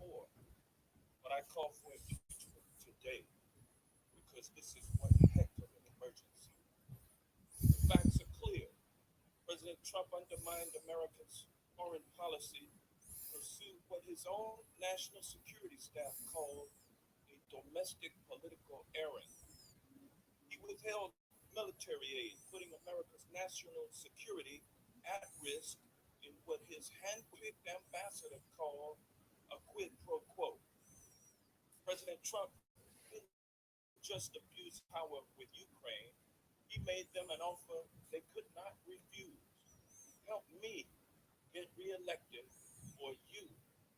before, but I call for impeachment today because this is one heck of an emergency. The facts are clear. President Trump undermined America's foreign policy, pursued what his own national security staff called a domestic political errand. He withheld military aid, putting America's national security at risk in what his handpicked ambassador called a quid pro quo. President Trump didn't just abuse power with Ukraine, he made them an offer they could not refuse. Help me get reelected, or you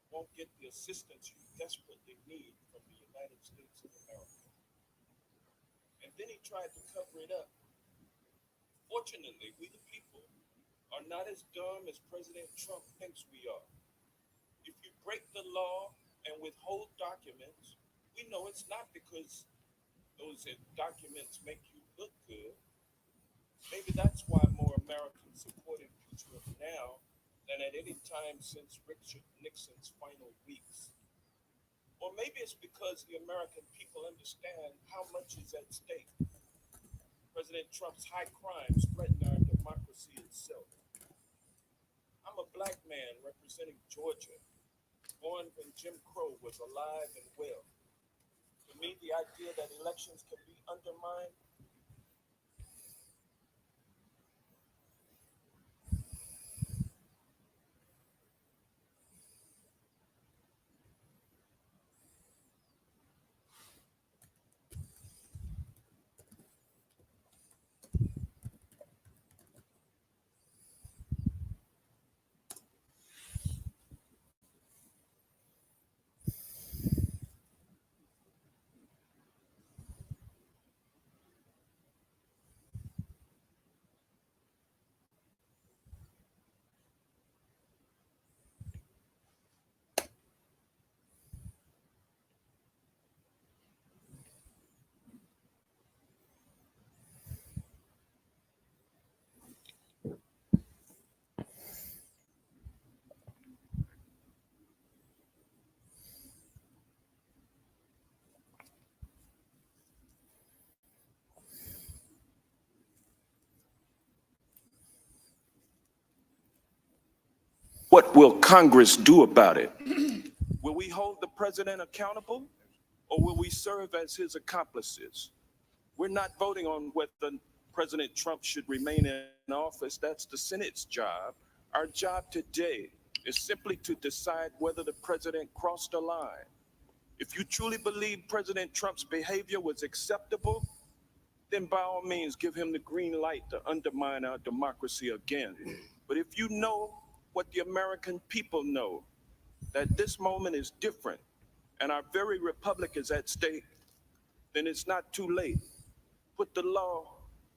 won't get the assistance you desperately need from the United States of America. And then he tried to cover it up. Fortunately, we the people are not as dumb as President Trump thinks we are. If you break the law and withhold documents, we know it's not because those documents make you look good. Maybe that's why more Americans support impeachment now than at any time since Richard Nixon's final weeks. Or maybe it's because the American people understand how much is at stake. President Trump's high crimes threaten our democracy itself. I'm a black man representing Georgia, born when Jim Crow was alive and well. To me, the idea that elections can be undermined. What will Congress do about it? Will we hold the president accountable, or will we serve as his accomplices? We're not voting on whether President Trump should remain in office. That's the Senate's job. Our job today is simply to decide whether the president crossed a line. If you truly believe President Trump's behavior was acceptable, then by all means give him the green light to undermine our democracy again. But if you know what the American people know, that this moment is different and our very republic is at stake, then it's not too late. Put the law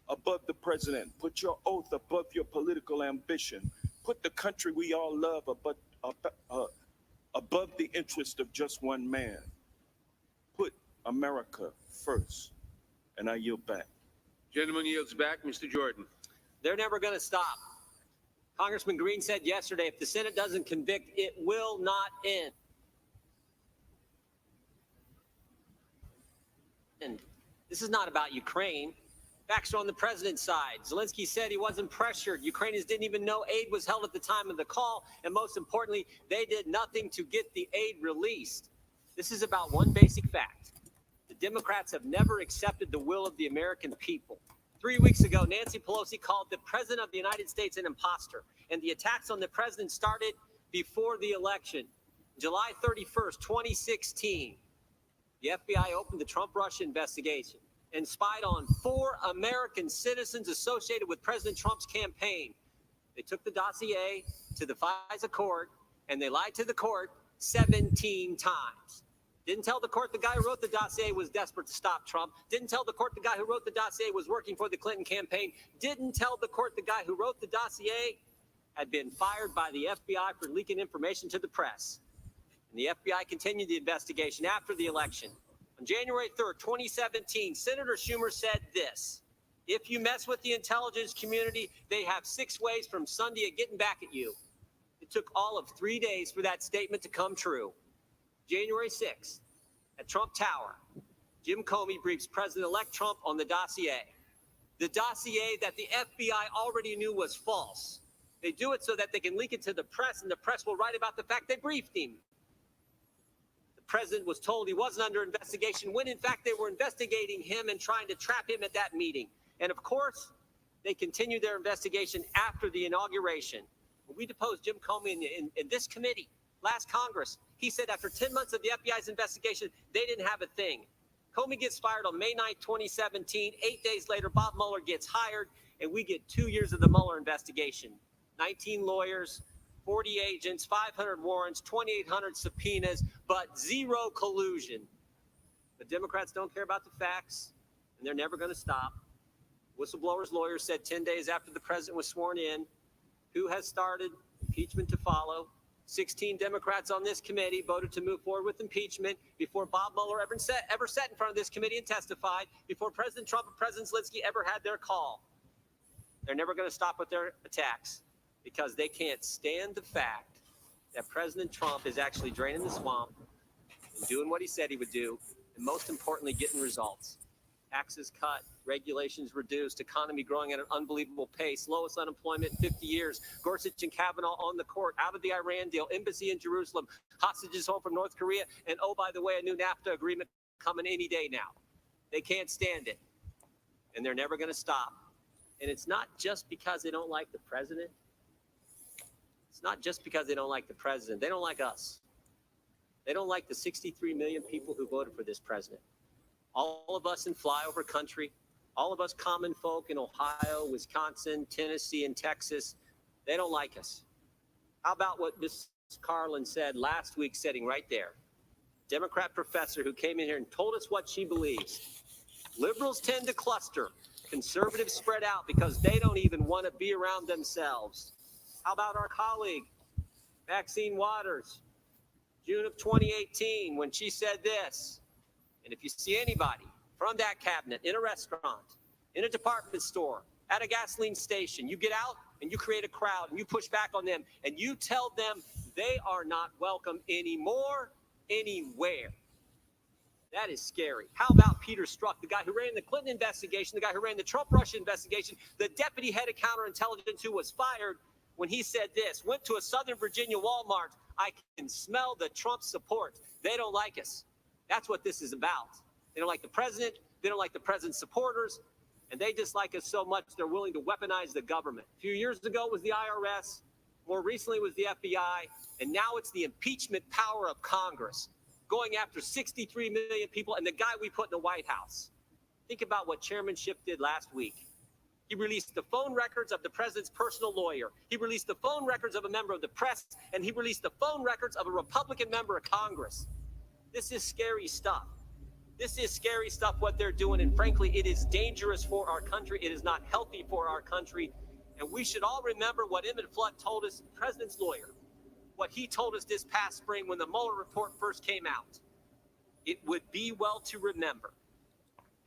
above the president. Put your oath above your political ambition. Put the country we all love above the interest of just one man. Put America first. And I yield back. Gentleman yields back. Mr. Jordan. They're never going to stop. Congressman Green said yesterday, if the Senate doesn't convict, it will not end. And this is not about Ukraine. Facts are on the president's side. Zelensky said he wasn't pressured. Ukrainians didn't even know aid was held at the time of the call. And most importantly, they did nothing to get the aid released. This is about one basic fact. The Democrats have never accepted the will of the American people. 3 weeks ago, Nancy Pelosi called the president of the United States an imposter. And the attacks on the president started before the election. July 31st, 2016, the FBI opened the Trump-Russia investigation and spied on 4 American citizens associated with President Trump's campaign. They took the dossier to the FISA court, and they lied to the court 17 times. Didn't tell the court the guy who wrote the dossier was desperate to stop Trump. Didn't tell the court the guy who wrote the dossier was working for the Clinton campaign. Didn't tell the court the guy who wrote the dossier had been fired by the FBI for leaking information to the press. And the FBI continued the investigation after the election. On January 3rd, 2017, Senator Schumer said this: if you mess with the intelligence community, they have 6 ways from Sunday of getting back at you. It took all of 3 days for that statement to come true. January 6th, at Trump Tower, Jim Comey briefs President-elect Trump on the dossier. The dossier that the FBI already knew was false. They do it so that they can leak it to the press, and the press will write about the fact they briefed him. The president was told he wasn't under investigation when, in fact, they were investigating him and trying to trap him at that meeting. And, of course, they continued their investigation after the inauguration. When we deposed Jim Comey in this committee last Congress, he said after 10 months of the FBI's investigation, they didn't have a thing. Comey gets fired on May 9th, 2017. 8 days later, Bob Mueller gets hired, and we get 2 years of the Mueller investigation. 19 lawyers, 40 agents, 500 warrants, 2,800 subpoenas, but zero collusion. The Democrats don't care about the facts, and they're never going to stop. Whistleblower's lawyer said 10 days after the president was sworn in, who has started impeachment to follow. 16 Democrats on this committee voted to move forward with impeachment before Bob Mueller ever sat in front of this committee and testified, before President Trump and President Zelensky ever had their call. They're never going to stop with their attacks because they can't stand the fact that President Trump is actually draining the swamp and doing what he said he would do, and most importantly, getting results. Taxes cut, regulations reduced, economy growing at an unbelievable pace, lowest unemployment in 50 years, Gorsuch and Kavanaugh on the court, out of the Iran deal, embassy in Jerusalem, hostages home from North Korea, and oh, by the way, a new NAFTA agreement coming any day now. They can't stand it, and they're never going to stop. And it's not just because they don't like the president. It's not just because they don't like the president. They don't like us. They don't like the 63 million people who voted for this president. All of us in flyover country, all of us common folk in Ohio, Wisconsin, Tennessee, and Texas, they don't like us. How about what Ms. Carlin said last week, sitting right there? Democrat professor who came in here and told us what she believes. Liberals tend to cluster. Conservatives spread out because they don't even want to be around themselves. How about our colleague, Maxine Waters, June of 2018, when she said this? And if you see anybody from that cabinet in a restaurant, in a department store, at a gasoline station, you get out and you create a crowd and you push back on them and you tell them they are not welcome anymore, anywhere. That is scary. How about Peter Strzok, the guy who ran the Clinton investigation, the guy who ran the Trump-Russia investigation, the deputy head of counterintelligence who was fired when he said this, went to a Southern Virginia Walmart, I can smell the Trump support. They don't like us. That's what this is about. They don't like the president. They don't like the president's supporters. And they dislike us so much they're willing to weaponize the government. A few years ago it was the IRS. More recently it was the FBI. And now it's the impeachment power of Congress going after 63 million people and the guy we put in the White House. Think about what Chairman Schiff did last week. He released the phone records of the president's personal lawyer. He released the phone records of a member of the press. And he released the phone records of a Republican member of Congress. This is scary stuff. This is scary stuff, what they're doing. And frankly, it is dangerous for our country. It is not healthy for our country. And we should all remember what Emmett Flood told us, the president's lawyer, what he told us this past spring when the Mueller report first came out. It would be well to remember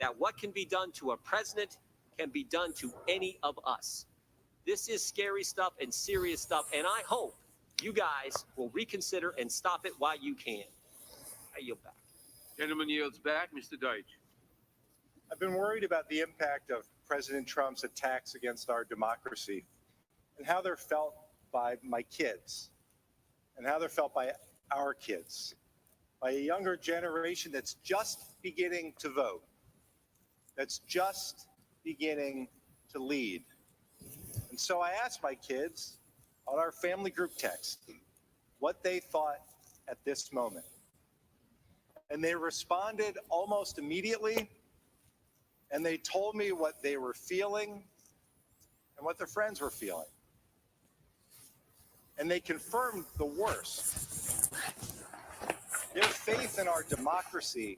that what can be done to a president can be done to any of us. This is scary stuff and serious stuff. And I hope you guys will reconsider and stop it while you can. I yield back. Gentleman yields back. Mr. Deitch. I've been worried about the impact of President Trump's attacks against our democracy and how they're felt by my kids and how they're felt by our kids, by a younger generation that's just beginning to vote, that's just beginning to lead. And so I asked my kids on our family group text what they thought at this moment. And they responded almost immediately, and they told me what they were feeling and what their friends were feeling. And they confirmed the worst. Their faith in our democracy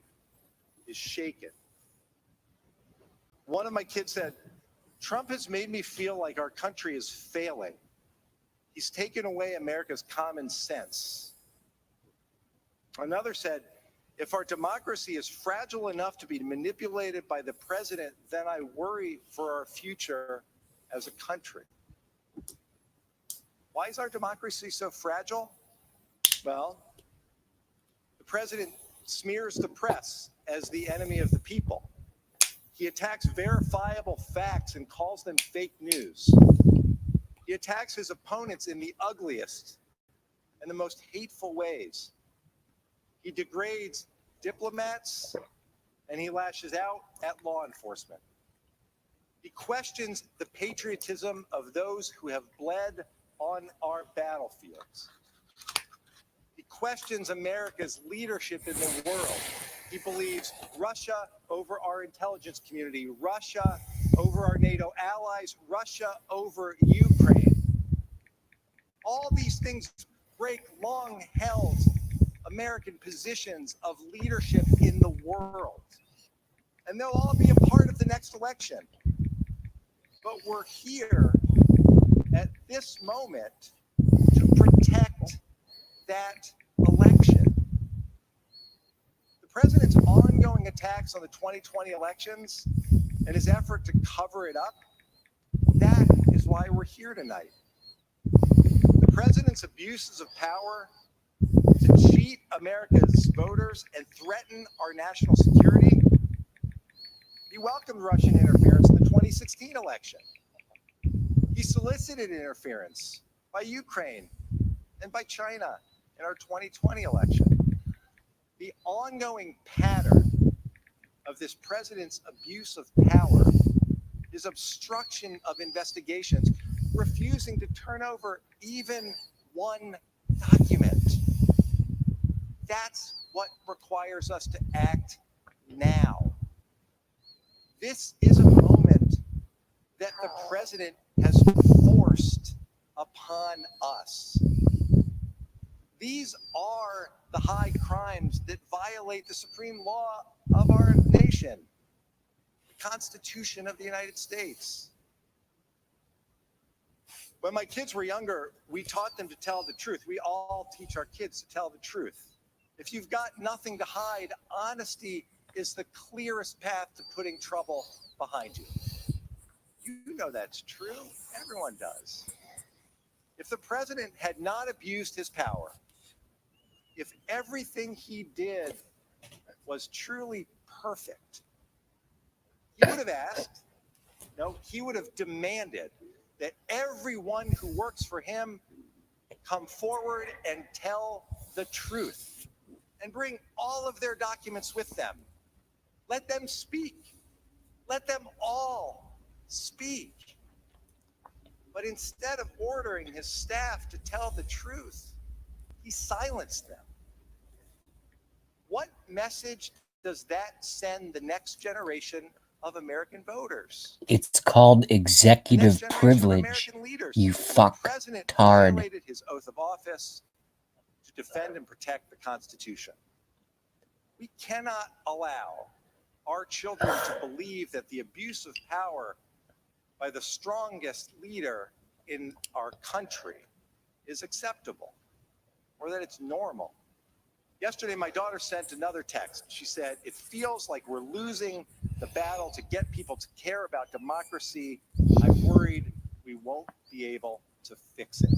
is shaken. One of my kids said, Trump has made me feel like our country is failing. He's taken away America's common sense. Another said, if our democracy is fragile enough to be manipulated by the president, then I worry for our future as a country. Why is our democracy so fragile? Well, the president smears the press as the enemy of the people. He attacks verifiable facts and calls them fake news. He attacks his opponents in the ugliest and the most hateful ways. He degrades diplomats and he lashes out at law enforcement. He questions the patriotism of those who have bled on our battlefields. He questions America's leadership in the world. He believes Russia over our intelligence community, Russia over our NATO allies, Russia over Ukraine. All these things break long-held American positions of leadership in the world. And they'll all be a part of the next election. But we're here at this moment to protect that election. The president's ongoing attacks on the 2020 elections and his effort to cover it up, that is why we're here tonight. The president's abuses of power to cheat America's voters and threaten our national security. He welcomed Russian interference in the 2016 election. He solicited interference by Ukraine and by China in our 2020 election. The ongoing pattern of this president's abuse of power, his obstruction of investigations, refusing to turn over even one document. That's what requires us to act now. This is a moment that the president has forced upon us. These are the high crimes that violate the supreme law of our nation, the Constitution of the United States. When my kids were younger, we taught them to tell the truth. We all teach our kids to tell the truth. If you've got nothing to hide, honesty is the clearest path to putting trouble behind you. You know that's true. Everyone does. If the president had not abused his power, if everything he did was truly perfect, he would have asked, no, he would have demanded that everyone who works for him come forward and tell the truth and bring all of their documents with them. Let them speak. Let them all speak. But instead of ordering his staff to tell the truth, he silenced them. What message does that send the next generation of American voters? It's called executive privilege, you fucktard. The president violated his oath of office to defend and protect the Constitution. We cannot allow our children to believe that the abuse of power by the strongest leader in our country is acceptable or that it's normal. Yesterday, my daughter sent another text. She said, it feels like we're losing the battle to get people to care about democracy. I'm worried we won't be able to fix it.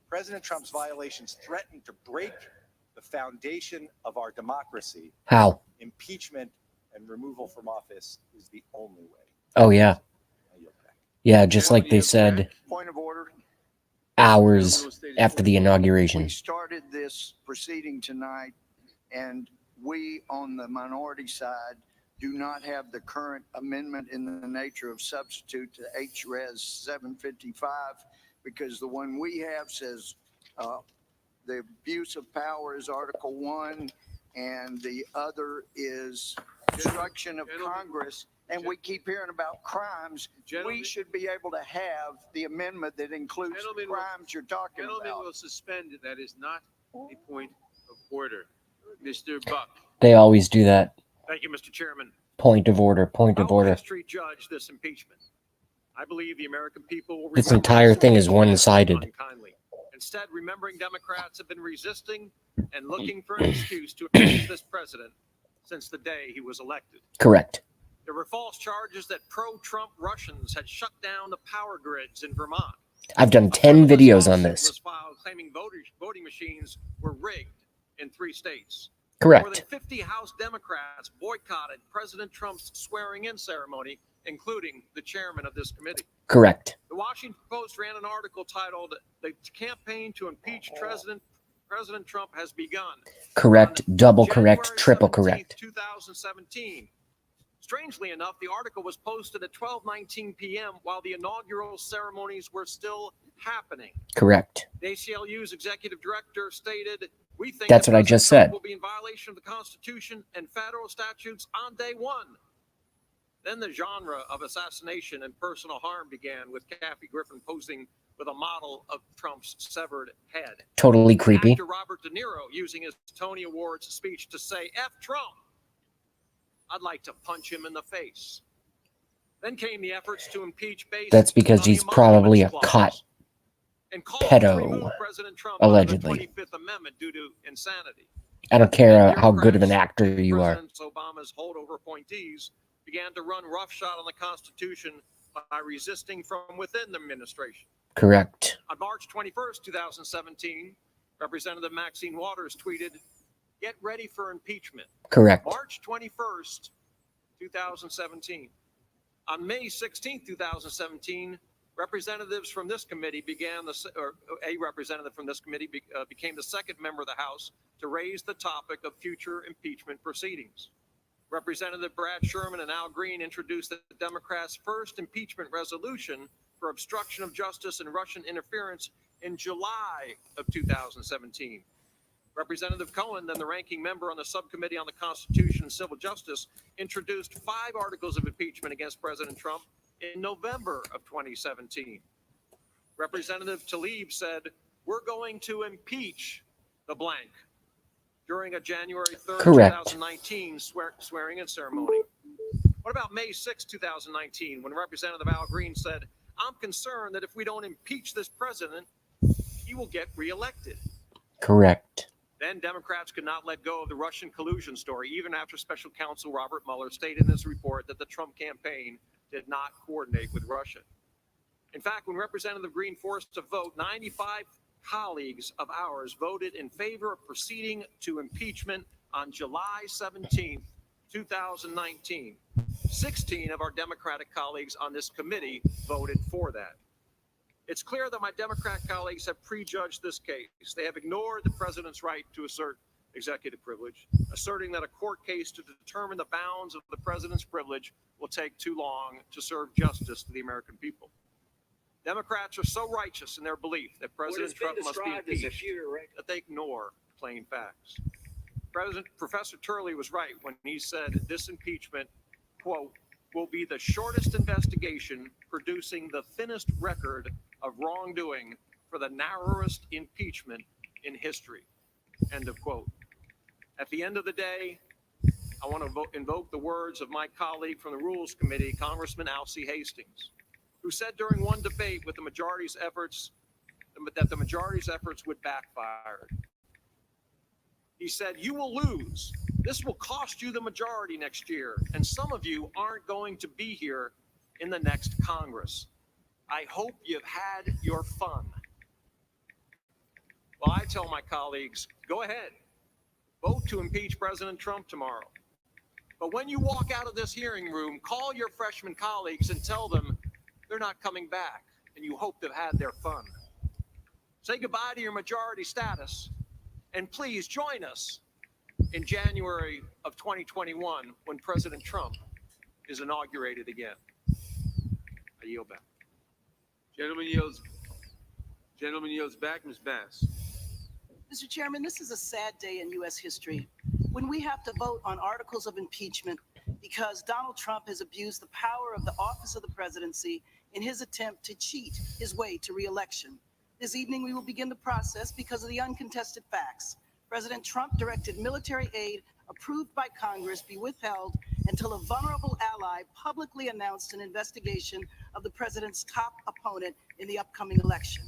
President Trump's violations threaten to break the foundation of our democracy. How? Impeachment and removal from office is the only way. Oh, yeah. Yeah, just like they said Point of order. hours after the We inauguration. started this proceeding tonight, and we on the minority side do not have the current amendment in the nature of substitute to HRES 755, because the one we have says the abuse of power is Article 1, and the other is obstruction of Congress. And we keep hearing about crimes. We should be able to have the amendment that includes crimes you're talking Gentlemen about. will suspend it. That is not a point of order. Mr. Buck. They always do that. Thank you, Mr. Chairman. Point of order, point of How will order. history judge this impeachment? I believe the American people will This remember entire this thing is impeachment one-sided. unkindly. Instead, remembering Democrats have been resisting and looking for an excuse to accuse this president since the day he was elected. Correct. There were false charges that pro-Trump Russians had shut down the power grids in Vermont. I've done 10 videos on this. Was filed claiming voting machines were rigged in 3 states. More than Correct. 50 House Democrats boycotted President Trump's swearing-in ceremony, including the chairman of this committee. Correct. The Washington Post ran an article titled, "The Campaign to Impeach President Trump Has Begun." Correct. On Double correct. January Triple 17th, correct. 2017. Strangely enough, the article was posted at 12:19 p.m. while the inaugural ceremonies were still happening. Correct. The ACLU's executive director stated, "We think That's that what I President just Trump said. will be in violation of the Constitution and federal statutes on day one." Then the genre of assassination and personal harm began, with Kathy Griffin posing with a model of Trump's severed head. Totally creepy. Actor Robert De Niro using his Tony Awards speech to say, "F Trump. I'd like to punch him in the face." Then came the efforts to impeach based That's because on the he's probably a emoluments caught clause, and called pedo, to remove President Trump allegedly. under the 25th Amendment due to insanity. I don't care And how good of an Democrats, actor you are. President Obama's holdover appointees, began to run roughshod on the Constitution by resisting from within the administration. Correct. On March 21st, 2017, Representative Maxine Waters tweeted, "Get ready for impeachment." Correct. March 21st, 2017. On May 16th, 2017, representatives from this committee became the second member of the House to raise the topic of future impeachment proceedings. Representative Brad Sherman and Al Green introduced the Democrats' first impeachment resolution for obstruction of justice and Russian interference in July of 2017. Representative Cohen, then the ranking member on the subcommittee on the Constitution and Civil Justice, introduced 5 articles of impeachment against President Trump in November of 2017. Representative Tlaib said, "We're going to impeach the blank" during a January 3rd, Correct. 2019 swearing-in ceremony. What about May 6, 2019, when Representative Al Green said, "I'm concerned that if we don't impeach this president, he will get reelected"? Correct. Then Democrats could not let go of the Russian collusion story, even after Special Counsel Robert Mueller stated in his report that the Trump campaign did not coordinate with Russia. In fact, when Representative Green forced a vote, 95 colleagues of ours voted in favor of proceeding to impeachment on July 17th, 2019. 16 of our Democratic colleagues on this committee voted for that. It's clear that my Democrat colleagues have prejudged this case. They have ignored the president's right to assert executive privilege, asserting that a court case to determine the bounds of the president's privilege will take too long to serve justice to the American people. Democrats are so righteous in their belief that President Trump must be impeached that they ignore plain facts. Professor Turley was right when he said this impeachment, quote, "will be the shortest investigation producing the thinnest record of wrongdoing for the narrowest impeachment in history," end of quote. At the end of the day, I want to invoke the words of my colleague from the Rules Committee, Congressman Alcee Hastings, who said during one debate with the majority's efforts that the majority's efforts would backfire. He said, "You will lose. This will cost you the majority next year, and some of you aren't going to be here in the next Congress. I hope you've had your fun." Well, I tell my colleagues, go ahead, vote to impeach President Trump tomorrow. But when you walk out of this hearing room, call your freshman colleagues and tell them they're not coming back, and you hope they've had their fun. Say goodbye to your majority status, and please join us in January of 2021 when President Trump is inaugurated again. I yield back. Gentleman yields back. Ms. Bass. Mr. Chairman, this is a sad day in U.S. history when we have to vote on articles of impeachment because Donald Trump has abused the power of the office of the presidency in his attempt to cheat his way to re-election. This evening, we will begin the process because of the uncontested facts. President Trump directed military aid approved by Congress be withheld until a vulnerable ally publicly announced an investigation of the president's top opponent in the upcoming election.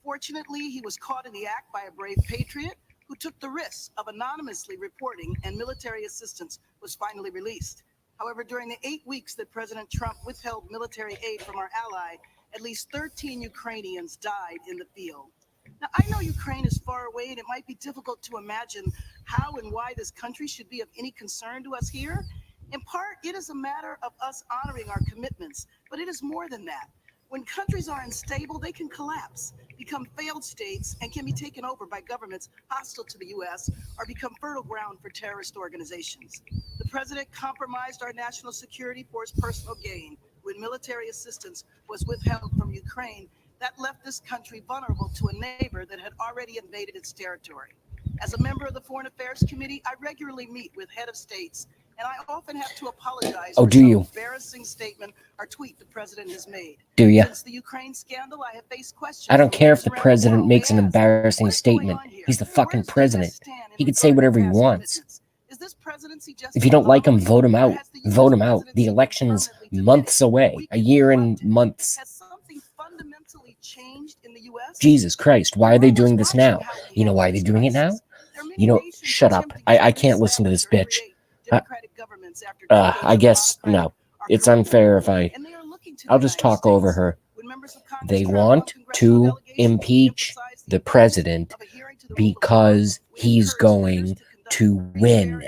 Fortunately, he was caught in the act by a brave patriot who took the risk of anonymously reporting, and military assistance was finally released. However, during the 8 weeks that President Trump withheld military aid from our ally, at least 13 Ukrainians died in the field. Now, I know Ukraine is far away and it might be difficult to imagine how and why this country should be of any concern to us here? In part, it is a matter of us honoring our commitments, but it is more than that. When countries are unstable, they can collapse, become failed states, and can be taken over by governments hostile to the U.S. or become fertile ground for terrorist organizations. The president compromised our national security for his personal gain when military assistance was withheld from Ukraine. That left this country vulnerable to a neighbor that had already invaded its territory. As a member of the Foreign Affairs Committee, I regularly meet with head of states, and I often have to apologize for some embarrassing statement or tweet the president has made. Do you? Since the Ukraine scandal, I have faced questions. I don't care if the president makes an embarrassing statement. He's the fucking president. He can say whatever he wants. If you don't like him, vote him out. Vote him out. The election's months away. A year and months. Has something fundamentally changed in the U.S.? Jesus Christ, why are they doing this now? You know why they're doing it now? You know, shut up. I can't listen to this bitch. I guess, no. It's unfair if I'll just talk over her. They want to impeach the president because he's going to win.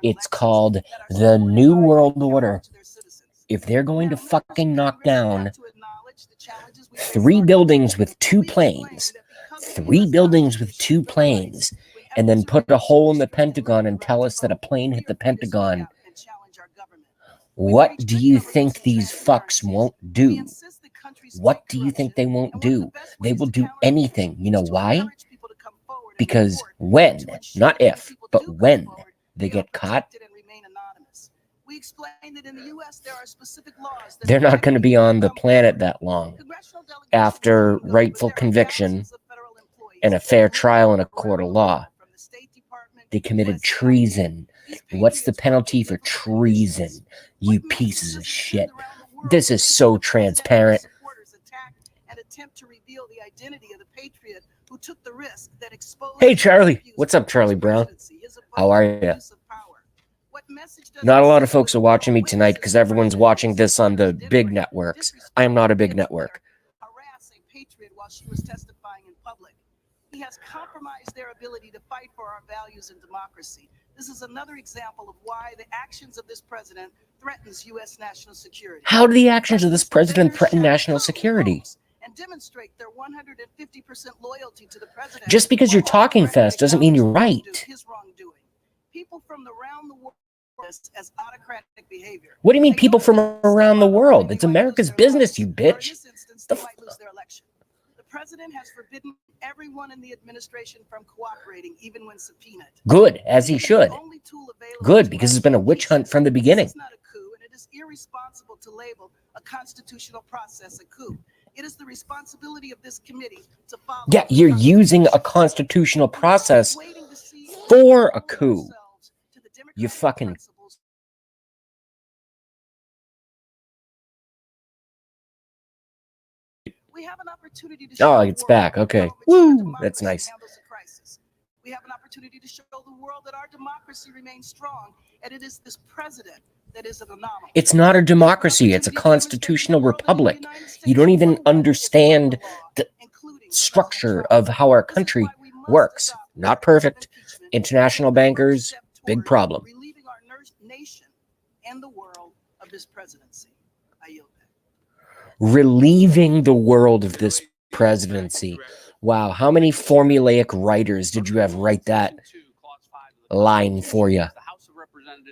It's called the New World Order. If they're going to fucking knock down 3 buildings with 2 planes, 3 buildings with 2 planes, and then put a hole in the Pentagon and tell us that a plane hit the Pentagon, what do you think these fucks won't do? What do you think they won't do? They will do anything. You know why? Because when, not if, but when they get caught, they're not going to be on the planet that long. After rightful conviction and a fair trial in a court of law, they committed treason. What's the penalty for treason? You pieces of shit. This is so transparent. Hey, Charlie. What's up, Charlie Brown? How are you? Not a lot of folks are watching me tonight because everyone's watching this on the big networks. I am not a big network. He has compromised their ability to fight for our values and democracy. This is another example of why the actions of this president threatens U.S. national security. How do the actions of this president threaten national security? And demonstrate their 150% loyalty to the president. Just because you're talking fast doesn't mean you're right. His wrongdoing. People from around the world as autocratic behavior. What do you mean people from around the world? It's America's business, you bitch. The president has forbidden everyone in the administration from cooperating, even when subpoenaed. Good, as he should. Good, because it's been a witch hunt from the beginning. It's not a coup, and it is irresponsible to label a constitutional process a coup. It is the responsibility of this committee to follow. Yeah, you're using a constitutional process for a coup. You fucking... We have an opportunity to show it's back. Okay. Woo, that's nice. We have an opportunity to show the world that our democracy remains strong, and it is this president that is an anomaly. It's not a democracy. It's a constitutional republic. You don't even understand the structure of how our country works. Not perfect. International bankers, big problem. Relieving our nation and the world of this presidency. I yield back. Relieving the world of this presidency. Wow, how many formulaic writers did you have write that line for you?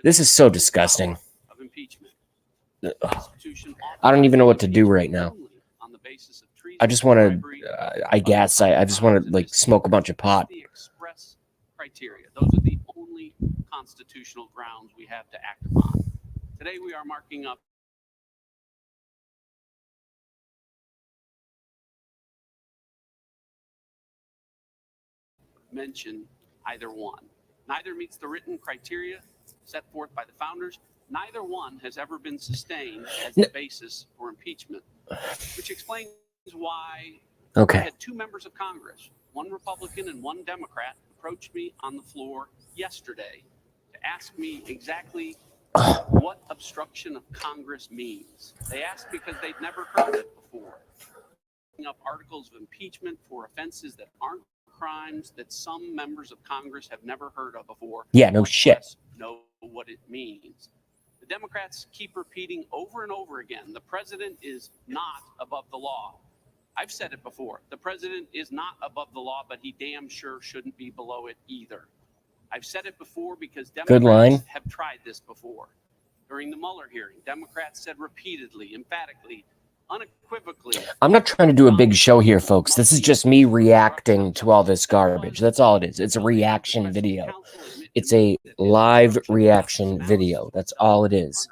This is so disgusting. I don't even know what to do right now. I just want to, I guess, I just want to, like, smoke a bunch of pot. Those are the only constitutional grounds we have to act upon. Today we are marking up mention either one. Neither meets the written criteria set forth by the founders. Neither one has ever been sustained as the basis for impeachment, which explains why I had 2 members of Congress, one Republican and one Democrat, approached me on the floor yesterday to ask me exactly what obstruction of Congress means. They asked because they'd never heard it before. Up articles of impeachment for offenses that aren't crimes that some members of Congress have never heard of before. Yeah, no much shit. less know what it means. The Democrats keep repeating over and over again, the president is not above the law. I've said it before. The president is not above the law, but he damn sure shouldn't be below it either. I've said it before because Good line. Democrats have tried this before. During the Mueller hearing, Democrats said repeatedly, emphatically, unequivocally. I'm not trying to do a big show here, folks. This is just me reacting to all this garbage. That's all it is. It's a reaction video. It's a live reaction video. That's all it is.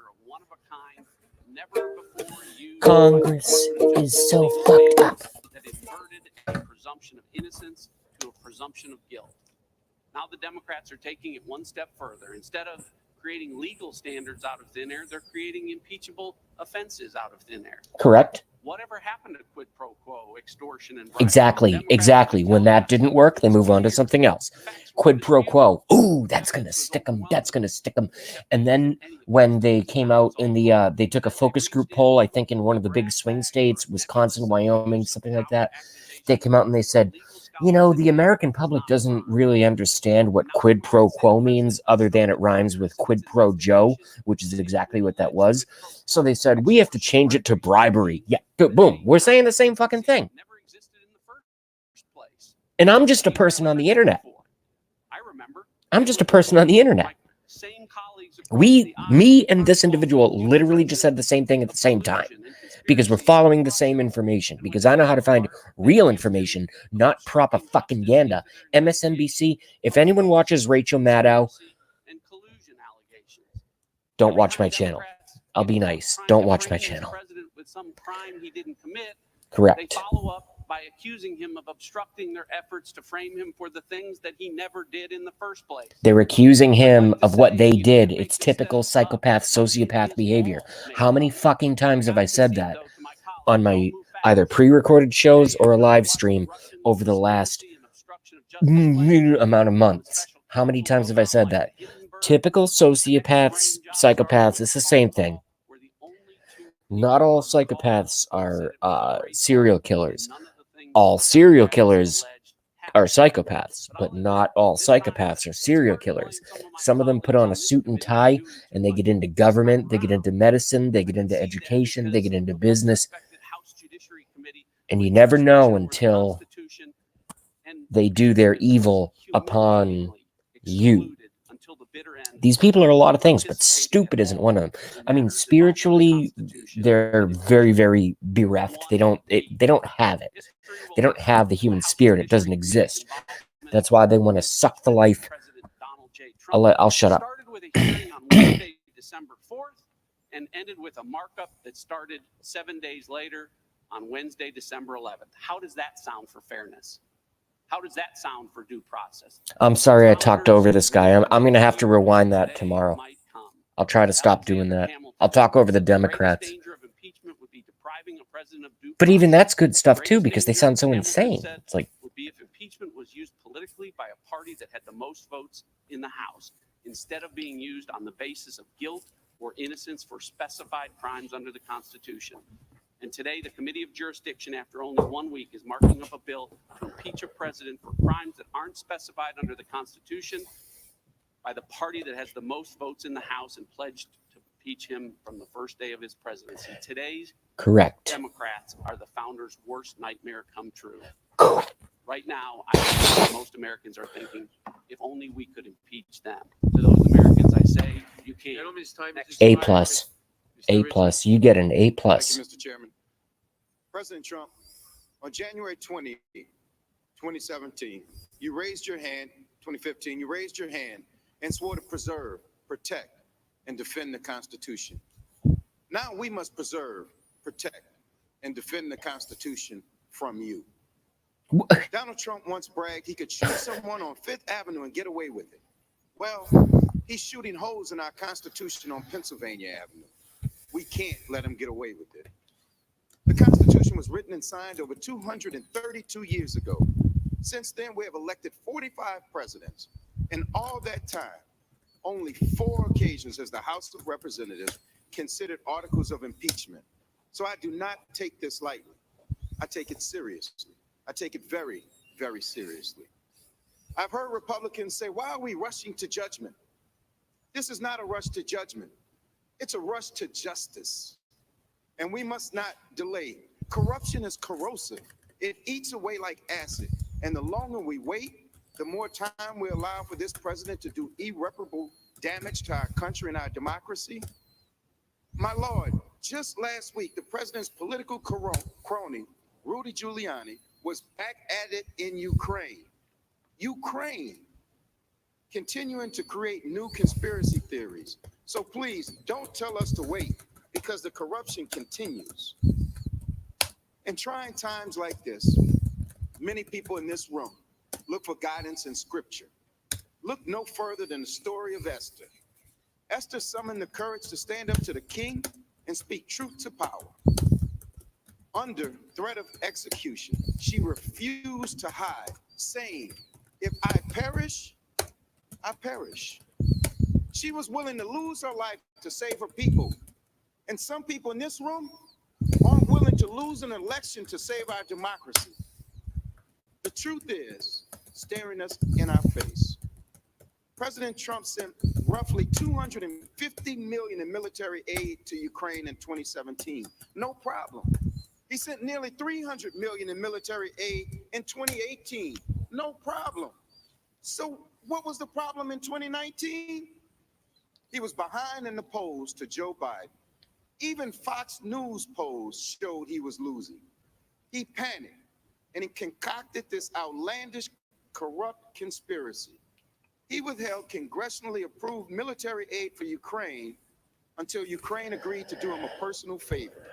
Congress is so fucked up. That inverted a presumption of innocence to a presumption of guilt. Now the Democrats are taking it one step further. Instead of creating legal standards out of thin air, they're creating impeachable offenses out of thin air. Correct? Whatever happened to quid pro quo, extortion, and bribery? Exactly. When that didn't work, they move on to something else. Quid pro quo. Ooh, that's going to stick them. That's going to stick them. And then when they came out in the, they took a focus group poll, I think in one of the big swing states, Wisconsin, Wyoming, something like that. They came out and they said, you know, the American public doesn't really understand what quid pro quo means other than it rhymes with quid pro Joe, which is exactly what that was. So they said, we have to change it to bribery. Yeah, boom. We're saying the same fucking thing. And I'm just a person on the internet. I'm just a person on the internet. Me and this individual literally just said the same thing at the same time. Because we're following the same information. Because I know how to find real information, not proper fucking ganda. MSNBC, if anyone watches Rachel Maddow, don't watch my channel. I'll be nice. Don't watch my channel. Correct. They follow up by accusing him of obstructing their efforts to frame him for the things that he never did in the first place. They're accusing him of what they did. It's typical psychopath, sociopath behavior. How many fucking times have I said that on my either pre-recorded shows or a live stream over the last amount of months? How many times have I said that? Typical sociopaths, psychopaths, it's the same thing. Not all psychopaths are serial killers. All serial killers are psychopaths, but not all psychopaths are serial killers. Some of them put on a suit and tie, and they get into government, they get into medicine, they get into education, they get into business. And you never know until they do their evil upon you. These people are a lot of things, but stupid isn't one of them. I mean, spiritually, they're very, very bereft. They don't have it. They don't have the human spirit. It doesn't exist. That's why they want to suck the life. I'll shut up. Started with a hearing on Wednesday, December 4th, and ended with a markup that started 7 days later on Wednesday, December 11th. How does that sound for fairness? How does that sound for due process? I'm sorry I talked over this guy. I'm going to have to rewind that tomorrow. I'll try to stop doing that. I'll talk over the Democrats. But even that's good stuff too, because they sound so insane. It's like, would be if impeachment was used politically by a party that had the most votes in the House, instead of being used on the basis of guilt or innocence for specified crimes under the Constitution. And today, the Committee of Jurisdiction, after only 1 week, is marking up a bill to impeach a president for crimes that aren't specified under the Constitution by the party that has the most votes in the House and pledged to impeach him from the first day of his presidency. Today's correct. Democrats are the founders' worst nightmare come true. Right now, I think most Americans are thinking, if only we could impeach them. To those Americans, I say, you can't. A plus. A plus. You get an A plus. Thank you, Mr. Chairman. President Trump, on January 20, 2017, you raised your hand, 2015, you raised your hand and swore to preserve, protect, and defend the Constitution. Now we must preserve, protect, and defend the Constitution from you. Donald Trump once bragged he could shoot someone on Fifth Avenue and get away with it. Well, he's shooting holes in our Constitution on Pennsylvania Avenue. We can't let him get away with it. The Constitution was written and signed over 232 years ago. Since then, we have elected 45 presidents. In all that time, only 4 occasions has the House of Representatives considered articles of impeachment. So I do not take this lightly. I take it seriously. I take it very, very seriously. I've heard Republicans say, why are we rushing to judgment? This is not a rush to judgment. It's a rush to justice. And we must not delay. Corruption is corrosive. It eats away like acid. And the longer we wait, the more time we allow for this president to do irreparable damage to our country and our democracy. My Lord, just last week, the president's political crony, Rudy Giuliani, was back at it in Ukraine. Ukraine, continuing to create new conspiracy theories. So please don't tell us to wait, because the corruption continues. In trying times like this, many people in this room look for guidance in scripture. Look no further than the story of Esther. Esther summoned the courage to stand up to the king and speak truth to power. Under threat of execution, she refused to hide, saying, if I perish, I perish. She was willing to lose her life to save her people. And some people in this room aren't willing to lose an election to save our democracy. The truth is staring us in our face. President Trump sent roughly $250 million in military aid to Ukraine in 2017. No problem. He sent nearly $300 million in military aid in 2018. No problem. So what was the problem in 2019? He was behind in the polls to Joe Biden. Even Fox News polls showed he was losing. He panicked and he concocted this outlandish, corrupt conspiracy. He withheld congressionally approved military aid for Ukraine until Ukraine agreed to do him a personal favor.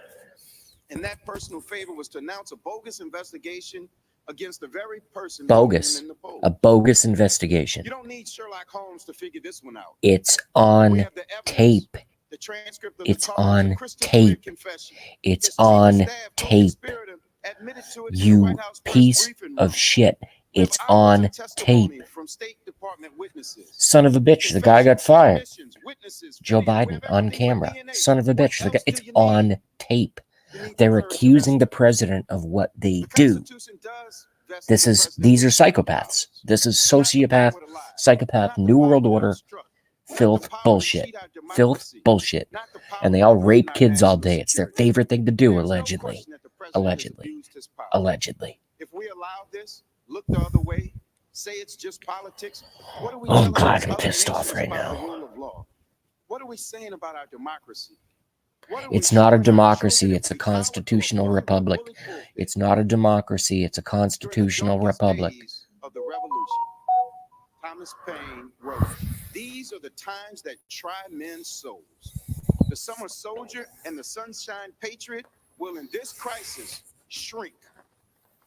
And that personal favor was to announce a bogus investigation against the very person Bogus. in the poll. A bogus investigation. You don't need Sherlock Holmes to figure this one out. It's We on have the evidence, tape. the transcript of It's the calls, on the crystal clear tape. confession. It's His chief of on staff, Tony tape. Spiritum, admitted to it in the You White House press piece briefing of room. shit. We have It's hours on of testimony tape. from State Department witnesses. Son of a bitch, the guy got Confessions, fired. admissions, witnesses, Joe video. We Biden have on everything but camera. DNA. Son of a What bitch, the guy, else do it's you need? on tape. You need the They're courage of accusing the Esther. president of what they The do. Constitution does vest This in the is president these are with certain psychopaths. powers. This is Not the power sociopath, to lie, psychopath, not the New power World to Order, obstruct, not the filth, power to bullshit. cheat our Filth, democracy, bullshit. not the power And they to all threaten rape our kids all national day. It's their security. favorite thing to do, There's no allegedly. question that the president has Allegedly. abused his power. Allegedly. If we allow this, look the other way, say it's just politics, what are we Oh, telling God, these I'm other pissed off nations right about now. the rule of law? What are we saying about our democracy? What are It's we not a showing our democracy. children It's if a we bow to constitutional authority from a republic. bully pulpit It's not a democracy. It's a during the constitutional darkest republic. days of the revolution? Thomas Paine wrote, "These are the times that try men's souls. The summer soldier and the sunshine patriot will in this crisis shrink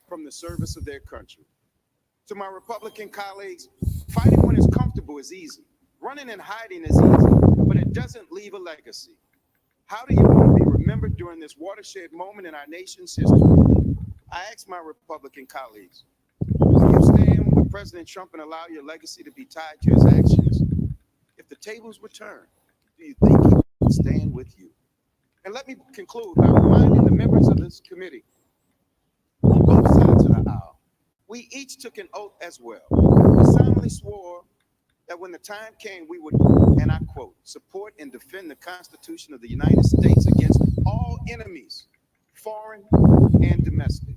from the service of their country." To my Republican colleagues, fighting when it's comfortable is easy. Running and hiding is easy, but it doesn't leave a legacy. How do you want to be remembered during this watershed moment in our nation's history? I ask my Republican colleagues, will you stand with President Trump and allow your legacy to be tied to his actions? If the tables were turned, do you think he would stand with you? And let me conclude by reminding the members of this committee, on both sides of the aisle, we each took an oath as well. We solemnly swore that when the time came, we would, and I quote, support and defend the Constitution of the United States against all enemies, foreign and domestic.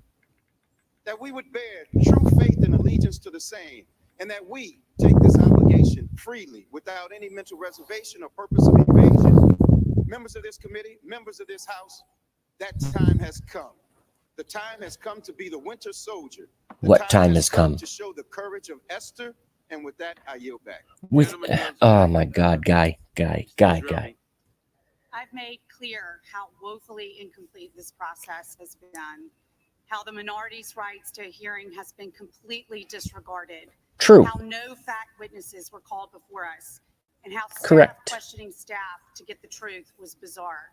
That we would bear true faith and allegiance to the same, and that we take this obligation freely without any mental reservation or purpose of evasion. Members of this committee, members of this House, that time has come. The time has come to be the winter soldier. The What time has come? to show the courage of Esther. And with that, I yield back. With oh my God, guy. I've made clear how woefully incomplete this process has been, how the minority's rights to a hearing has been completely disregarded. True. How no fact witnesses were called before us, and how staff Correct. questioning staff to get the truth was bizarre.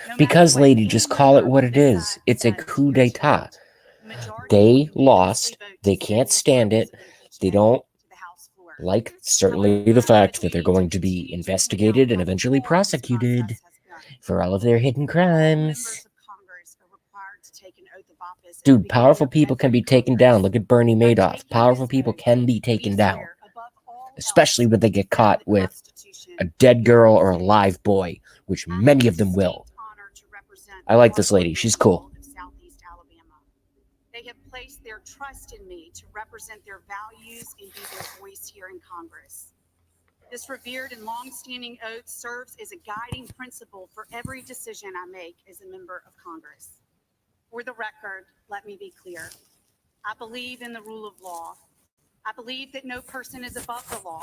No matter Because, what lady, any just call it member what of it this is. side It's a says coup here d'etat. tonight, the majority They will unanimously lost. vote to They send can't this stand purpose it. of They impeachment don't to the House floor. like certainly However, the fact we that they're need to going to be continue to point out investigated and how eventually poor this prosecuted process has been. for all of their hidden All members crimes. of Congress are required to take an oath of office Dude, powerful people can be taken down. Look at Bernie Madoff. Powerful people can be taken down, especially when they get caught with a dead girl or a live boy, which many of them will. I like this lady. She's cool. They have placed their trust in me to represent their values and be their voice here in Congress. This revered and long-standing oath serves as a guiding principle for every decision I make as a member of Congress. For the record, let me be clear. I believe in the rule of law. I believe that no person is above the law.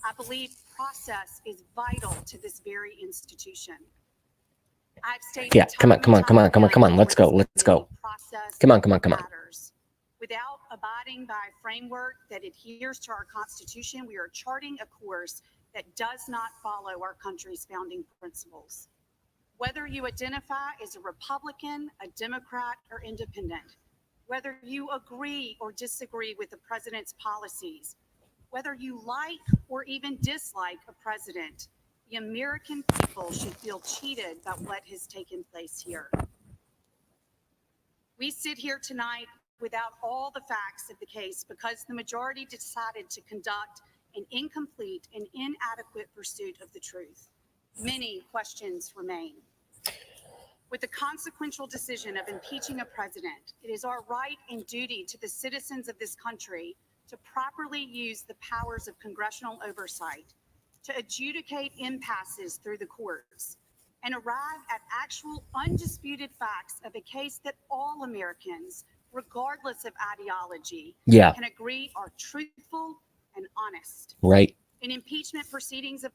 I believe process is vital to this very institution. I've stated Yeah, come on. Let's go. Come on. matters. Without abiding by a framework that adheres to our Constitution, we are charting a course that does not follow our country's founding principles. Whether you identify as a Republican, a Democrat, or independent, whether you agree or disagree with the president's policies, whether you like or even dislike a president, the American people should feel cheated by what has taken place here. We sit here tonight without all the facts of the case because the majority decided to conduct an incomplete and inadequate pursuit of the truth. Many questions remain. With the consequential decision of impeaching a president, it is our right and duty to the citizens of this country to properly use the powers of congressional oversight, to adjudicate impasses through the courts, and arrive at actual undisputed facts of a case that all Americans, regardless of ideology, can agree are truthful and honest. Right. In the impeachment proceedings of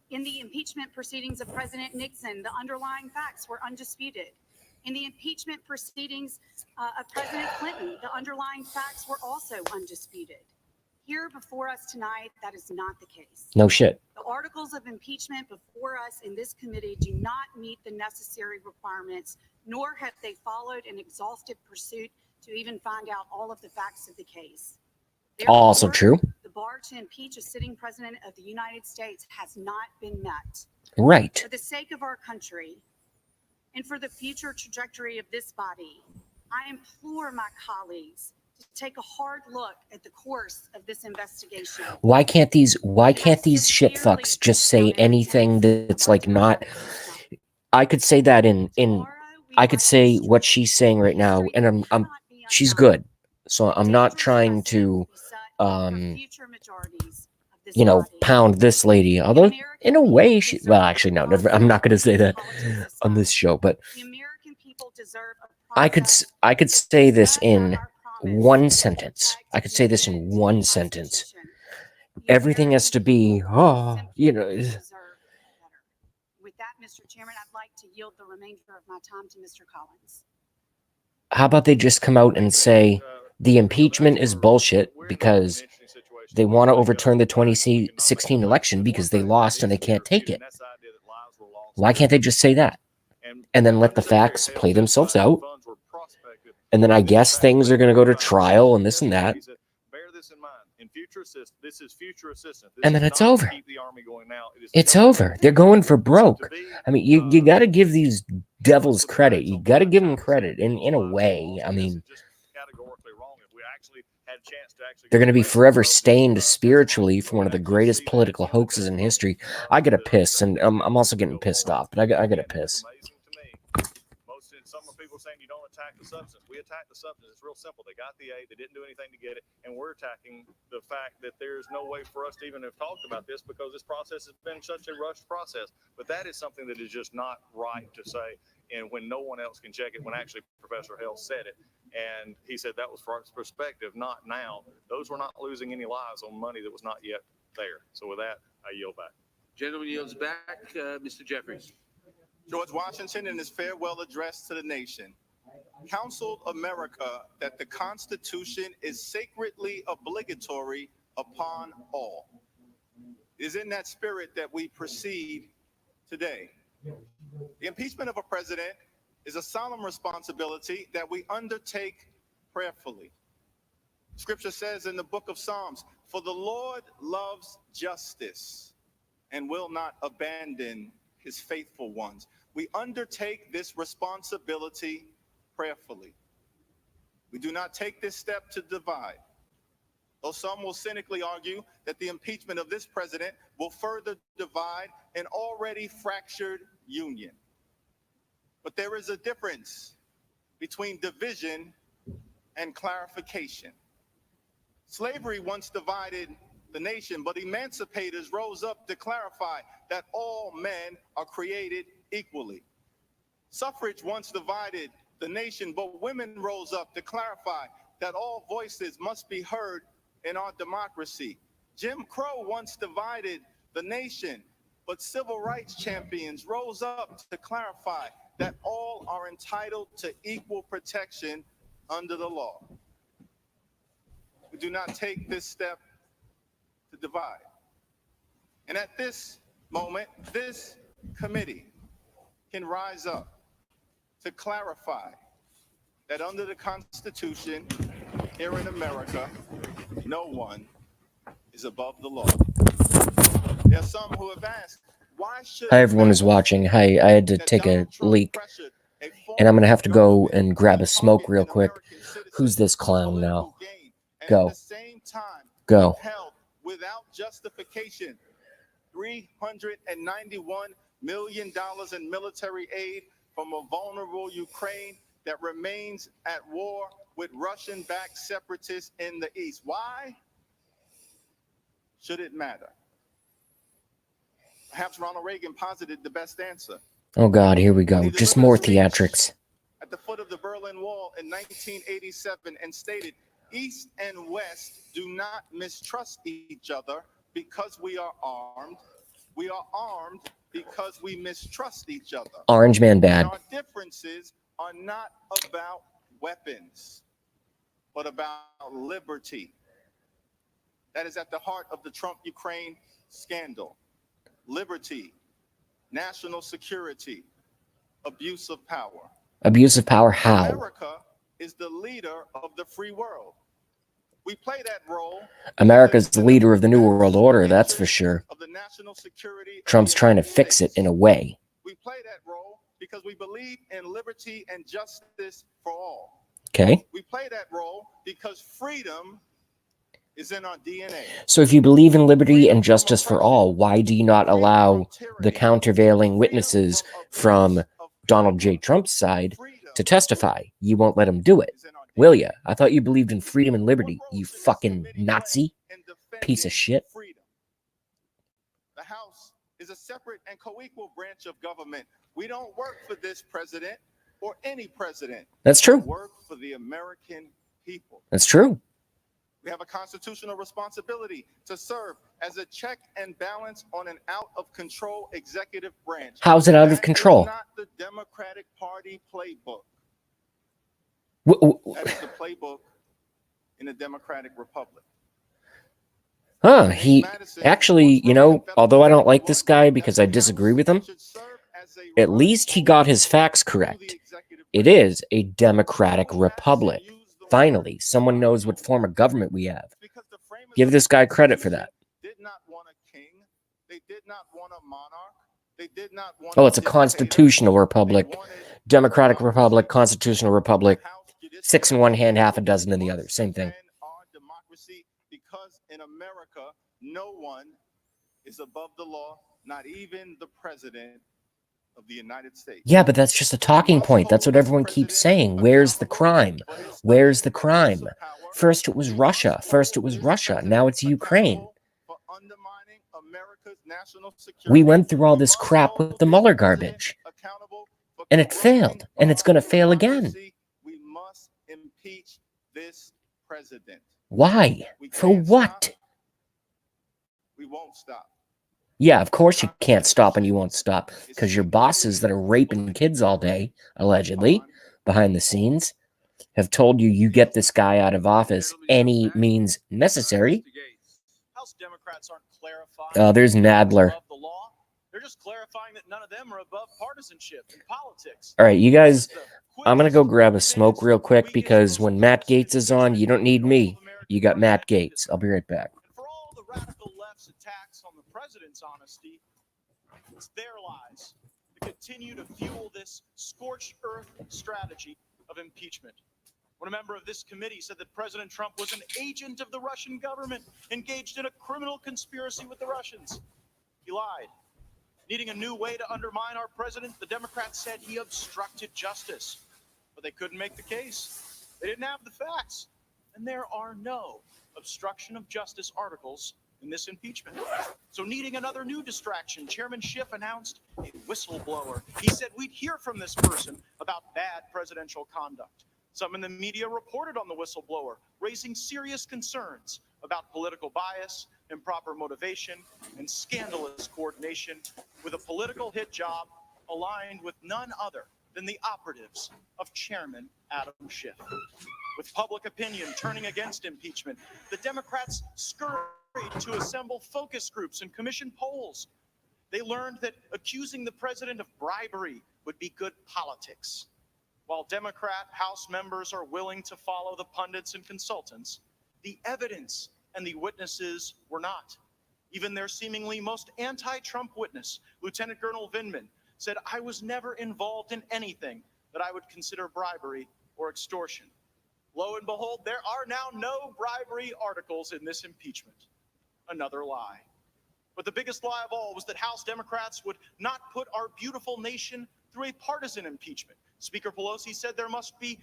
President Nixon, the underlying facts were undisputed. In the impeachment proceedings of President Clinton, the underlying facts were also undisputed. Here before us tonight, that is not the case. No shit. The articles of impeachment before us in this committee do not meet the necessary requirements, nor have they followed an exhaustive pursuit to even find out all of the facts of the case. Therefore, Also true. the bar to impeach a sitting president of the United States has not been met. Right. For the sake of our country and for the future trajectory of this body, I implore my colleagues to take a hard look at the course of this investigation. Why can't these shit fucks just say anything that's like not? I could say that I could say what she's saying right now, and she's good. So I'm not trying to pound this lady. Although in a way actually no, I'm not going to say that on this show, but I could say this in one sentence. Everything has to be, With that, Mr. Chairman, I'd like to yield the remainder of my time to Mr. Collins. How about they just come out and say the impeachment is bullshit because they want to overturn the 2016 election because they lost and they can't take it? Why can't they just say that? And then let the facts play themselves out? And then I guess things are going to go to trial and this and that. And then it's over. It's over. They're going for broke. I mean, you got to give these devils credit. You got to give them credit in a way. I mean, they're going to be forever stained spiritually for one of the greatest political hoaxes in history. I got to piss, and I'm also getting pissed off, but I got to piss. Some people saying you don't attack the substance. We attack the substance. It's real simple. They got the aid. They didn't do anything to get it. And we're attacking the fact that there's no way for us to even have talked about this because this process has been such a rushed process. But that is something that is just not right to say. And when no one else can check it, when actually Professor Hale said it, and he said that was for our perspective, not now. Those were not losing any lives on money that was not yet there. So with that, I yield back. Gentleman yields back. Mr. Jeffries. George Washington, in his farewell address to the nation, counseled America that the Constitution is sacredly obligatory upon all. It is in that spirit that we proceed today. The impeachment of a president is a solemn responsibility that we undertake prayerfully. Scripture says in the book of Psalms, "For the Lord loves justice and will not abandon his faithful ones." We undertake this responsibility prayerfully. We do not take this step to divide, though some will cynically argue that the impeachment of this president will further divide an already fractured union. But there is a difference between division and clarification. Slavery once divided the nation, but emancipators rose up to clarify that all men are created equally. Suffrage once divided the nation, but women rose up to clarify that all voices must be heard in our democracy. Jim Crow once divided the nation, but civil rights champions rose up to clarify that all are entitled to equal protection under the law. We do not take this step to divide. And at this moment, this committee can rise up to clarify that under the Constitution here in America, no one is above the law. There are some who have asked, why should Hi, everyone who's watching. Hi, I had to take a leak, and I'm going to have to go and grab a smoke real quick. Who's this clown now? Go. Go. held without justification $391 million in military aid from a vulnerable Ukraine that remains at war with Russian-backed separatists in the east. Why should it matter? Perhaps Ronald Reagan posited the best answer. Oh, God, here we go. Just more theatrics. At the foot of the Berlin Wall in 1987 and stated, East and West do not mistrust each other because we are armed. We are armed because we mistrust each other. Orange Man bad. And our differences are not about weapons, but about liberty. That is at the heart of the Trump-Ukraine scandal. Liberty, national security, abuse of power. Abuse of power, how? America is the leader of the free world. We play that role. America's the leader of the New World Order, that's for sure. Trump's trying to fix it in a way. We play that role because we believe in liberty and justice for all. Okay. We play that role because freedom is in our DNA. So if you believe in liberty and justice for all, why do you not allow the countervailing witnesses from Donald J. Trump's side to testify? You won't let them do it, will ya? I thought you believed in freedom and liberty, you fucking Nazi piece of shit. The House is a separate and co-equal branch of government. We don't work for this president or any president. That's true. We work for the American people. That's true. We have a constitutional responsibility to serve as a check and balance on an out-of-control executive branch. How's it out of control? That is not the Democratic Party playbook. That is the playbook in a democratic republic. Huh, he actually, you know, although I don't like this guy because I disagree with him, at least he got his facts correct. It is a democratic republic. Finally, someone knows what form of government we have. Give this guy credit for that. Oh, it's a constitutional republic. Democratic republic, constitutional republic. 6 in one hand, half a dozen in the other. Same thing. Because in America, no one is above the law, not even the president of the United States. Yeah, but that's just a talking point. That's what everyone keeps saying. Where's the crime? Where's the crime? First it was Russia. First it was Russia. Now it's Ukraine. We went through all this crap with the Mueller garbage. And it failed. And it's going to fail again. We must impeach this president. Why? For what? We won't stop. Yeah, of course you can't stop and you won't stop. Because your bosses that are raping kids all day, allegedly, behind the scenes, have told you you get this guy out of office any means necessary. House Democrats aren't clarifying. There's Nadler. They're just clarifying that none of them are above partisanship in politics. All right, you guys, I'm going to go grab a smoke real quick because when Matt Gaetz is on, you don't need me. You got Matt Gaetz. I'll be right back. For all the radical left's attacks on the president's honesty, it's their lies that continue to fuel this scorched earth strategy of impeachment. when a member of this committee said that President Trump was an agent of the Russian government engaged in a criminal conspiracy with the Russians. He lied. Needing a new way to undermine our president, the Democrats said he obstructed justice. But they couldn't make the case. They didn't have the facts. And there are no obstruction of justice articles in this impeachment. So needing another new distraction, Chairman Schiff announced a whistleblower. He said we'd hear from this person about bad presidential conduct. Some in the media reported on the whistleblower, raising serious concerns about political bias, improper motivation, and scandalous coordination with a political hit job aligned with none other than the operatives of Chairman Adam Schiff. With public opinion turning against impeachment, the Democrats scurried to assemble focus groups and commission polls. They learned that accusing the president of bribery would be good politics. While Democrat House members are willing to follow the pundits and consultants, the evidence and the witnesses were not. Even their seemingly most anti-Trump witness, Lieutenant Colonel Vindman, said, "I was never involved in anything that I would consider bribery or extortion." Lo and behold, there are now no bribery articles in this impeachment. Another lie. But the biggest lie of all was that House Democrats would not put our beautiful nation through a partisan impeachment. Speaker Pelosi said there must be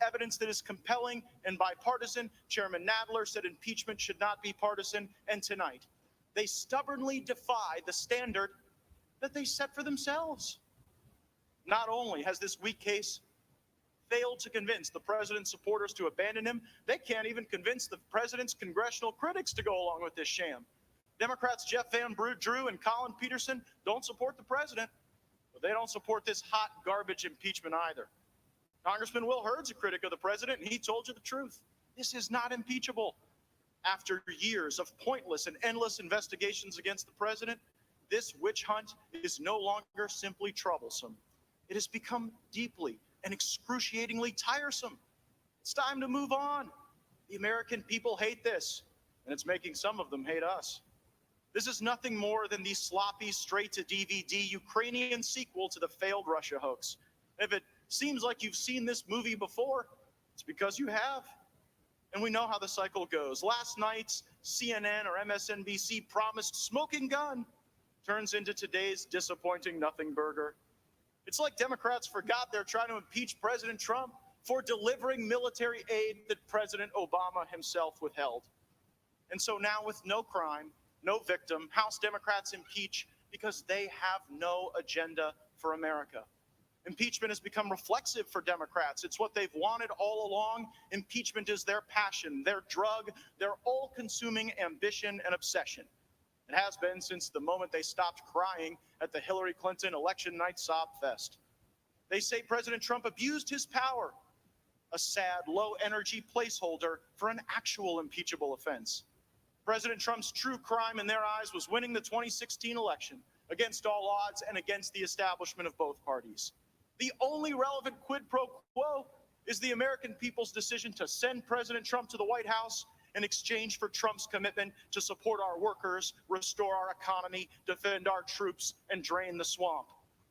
evidence that is compelling and bipartisan. Chairman Nadler said impeachment should not be partisan. And tonight, they stubbornly defy the standard that they set for themselves. Not only has this weak case failed to convince the president's supporters to abandon him, they can't even convince the president's congressional critics to go along with this sham. Democrats Jeff Van Drew and Colin Peterson don't support the president, but they don't support this hot garbage impeachment either. Congressman Will Hurd's a critic of the president, and he told you the truth. This is not impeachable. After years of pointless and endless investigations against the president, this witch hunt is no longer simply troublesome. It has become deeply and excruciatingly tiresome. It's time to move on. The American people hate this, and it's making some of them hate us. This is nothing more than the sloppy, straight-to-DVD Ukrainian sequel to the failed Russia hoax. If it seems like you've seen this movie before, it's because you have. And we know how the cycle goes. Last night's CNN or MSNBC promised smoking gun turns into today's disappointing nothing burger. It's like Democrats forgot they're trying to impeach President Trump for delivering military aid that President Obama himself withheld. And so now, with no crime, no victim, House Democrats impeach because they have no agenda for America. Impeachment has become reflexive for Democrats. It's what they've wanted all along. Impeachment is their passion, their drug, their all-consuming ambition and obsession. It has been since the moment they stopped crying at the Hillary Clinton election night sob fest. They say President Trump abused his power, a sad, low-energy placeholder for an actual impeachable offense. President Trump's true crime in their eyes was winning the 2016 election against all odds and against the establishment of both parties. The only relevant quid pro quo is the American people's decision to send President Trump to the White House in exchange for Trump's commitment to support our workers, restore our economy, defend our troops, and drain the swamp.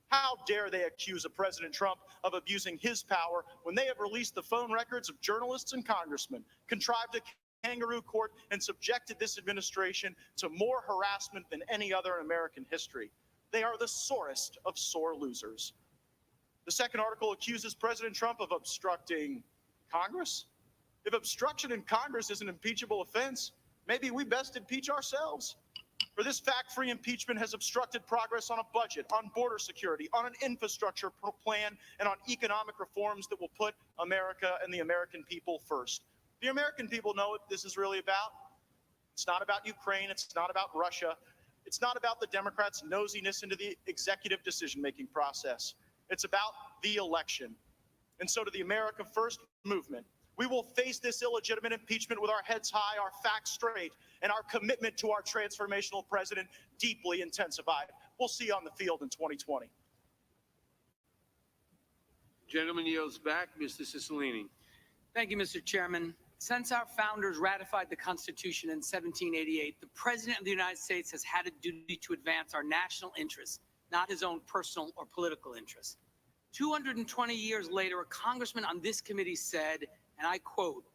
How dare they accuse President Trump of abusing his power when they have released the phone records of journalists and congressmen, contrived a kangaroo court, and subjected this administration to more harassment than any other in American history. They are the sorest of sore losers. The second article accuses President Trump of obstructing Congress. If obstruction in Congress is an impeachable offense, maybe we best impeach ourselves. For this fact-free impeachment has obstructed progress on a budget, on border security, on an infrastructure plan, and on economic reforms that will put America and the American people first. The American people know what this is really about. It's not about Ukraine. It's not about Russia. It's not about the Democrats' nosiness into the executive decision-making process. It's about the election. And so to the America First movement, we will face this illegitimate impeachment with our heads high, our facts straight, and our commitment to our transformational president deeply intensified. We'll see you on the field in 2020. Gentleman yields back. Mr. Cicilline. Thank you, Mr. Chairman. Since our founders ratified the Constitution in 1788, the President of the United States has had a duty to advance our national interests, not his own personal or political interests. 220 years later, a congressman on this committee said, and I quote,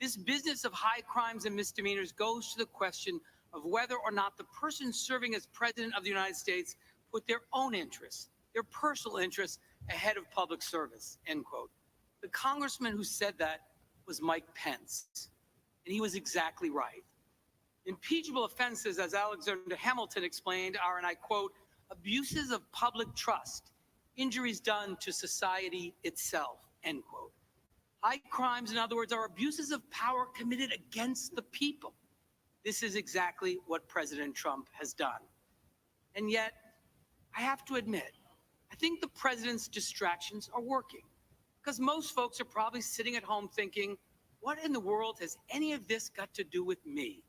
"This business of high crimes and misdemeanors goes to the question of whether or not the person serving as president of the United States put their own interests, their personal interests, ahead of public service," end quote. The congressman who said that was Mike Pence, and he was exactly right. Impeachable offenses, as Alexander Hamilton explained, are, and I quote, "abuses of public trust, injuries done to society itself," end quote. High crimes, in other words, are abuses of power committed against the people. This is exactly what President Trump has done. And yet, I have to admit, I think the president's distractions are working, because most folks are probably sitting at home thinking, what in the world has any of this got to do with me?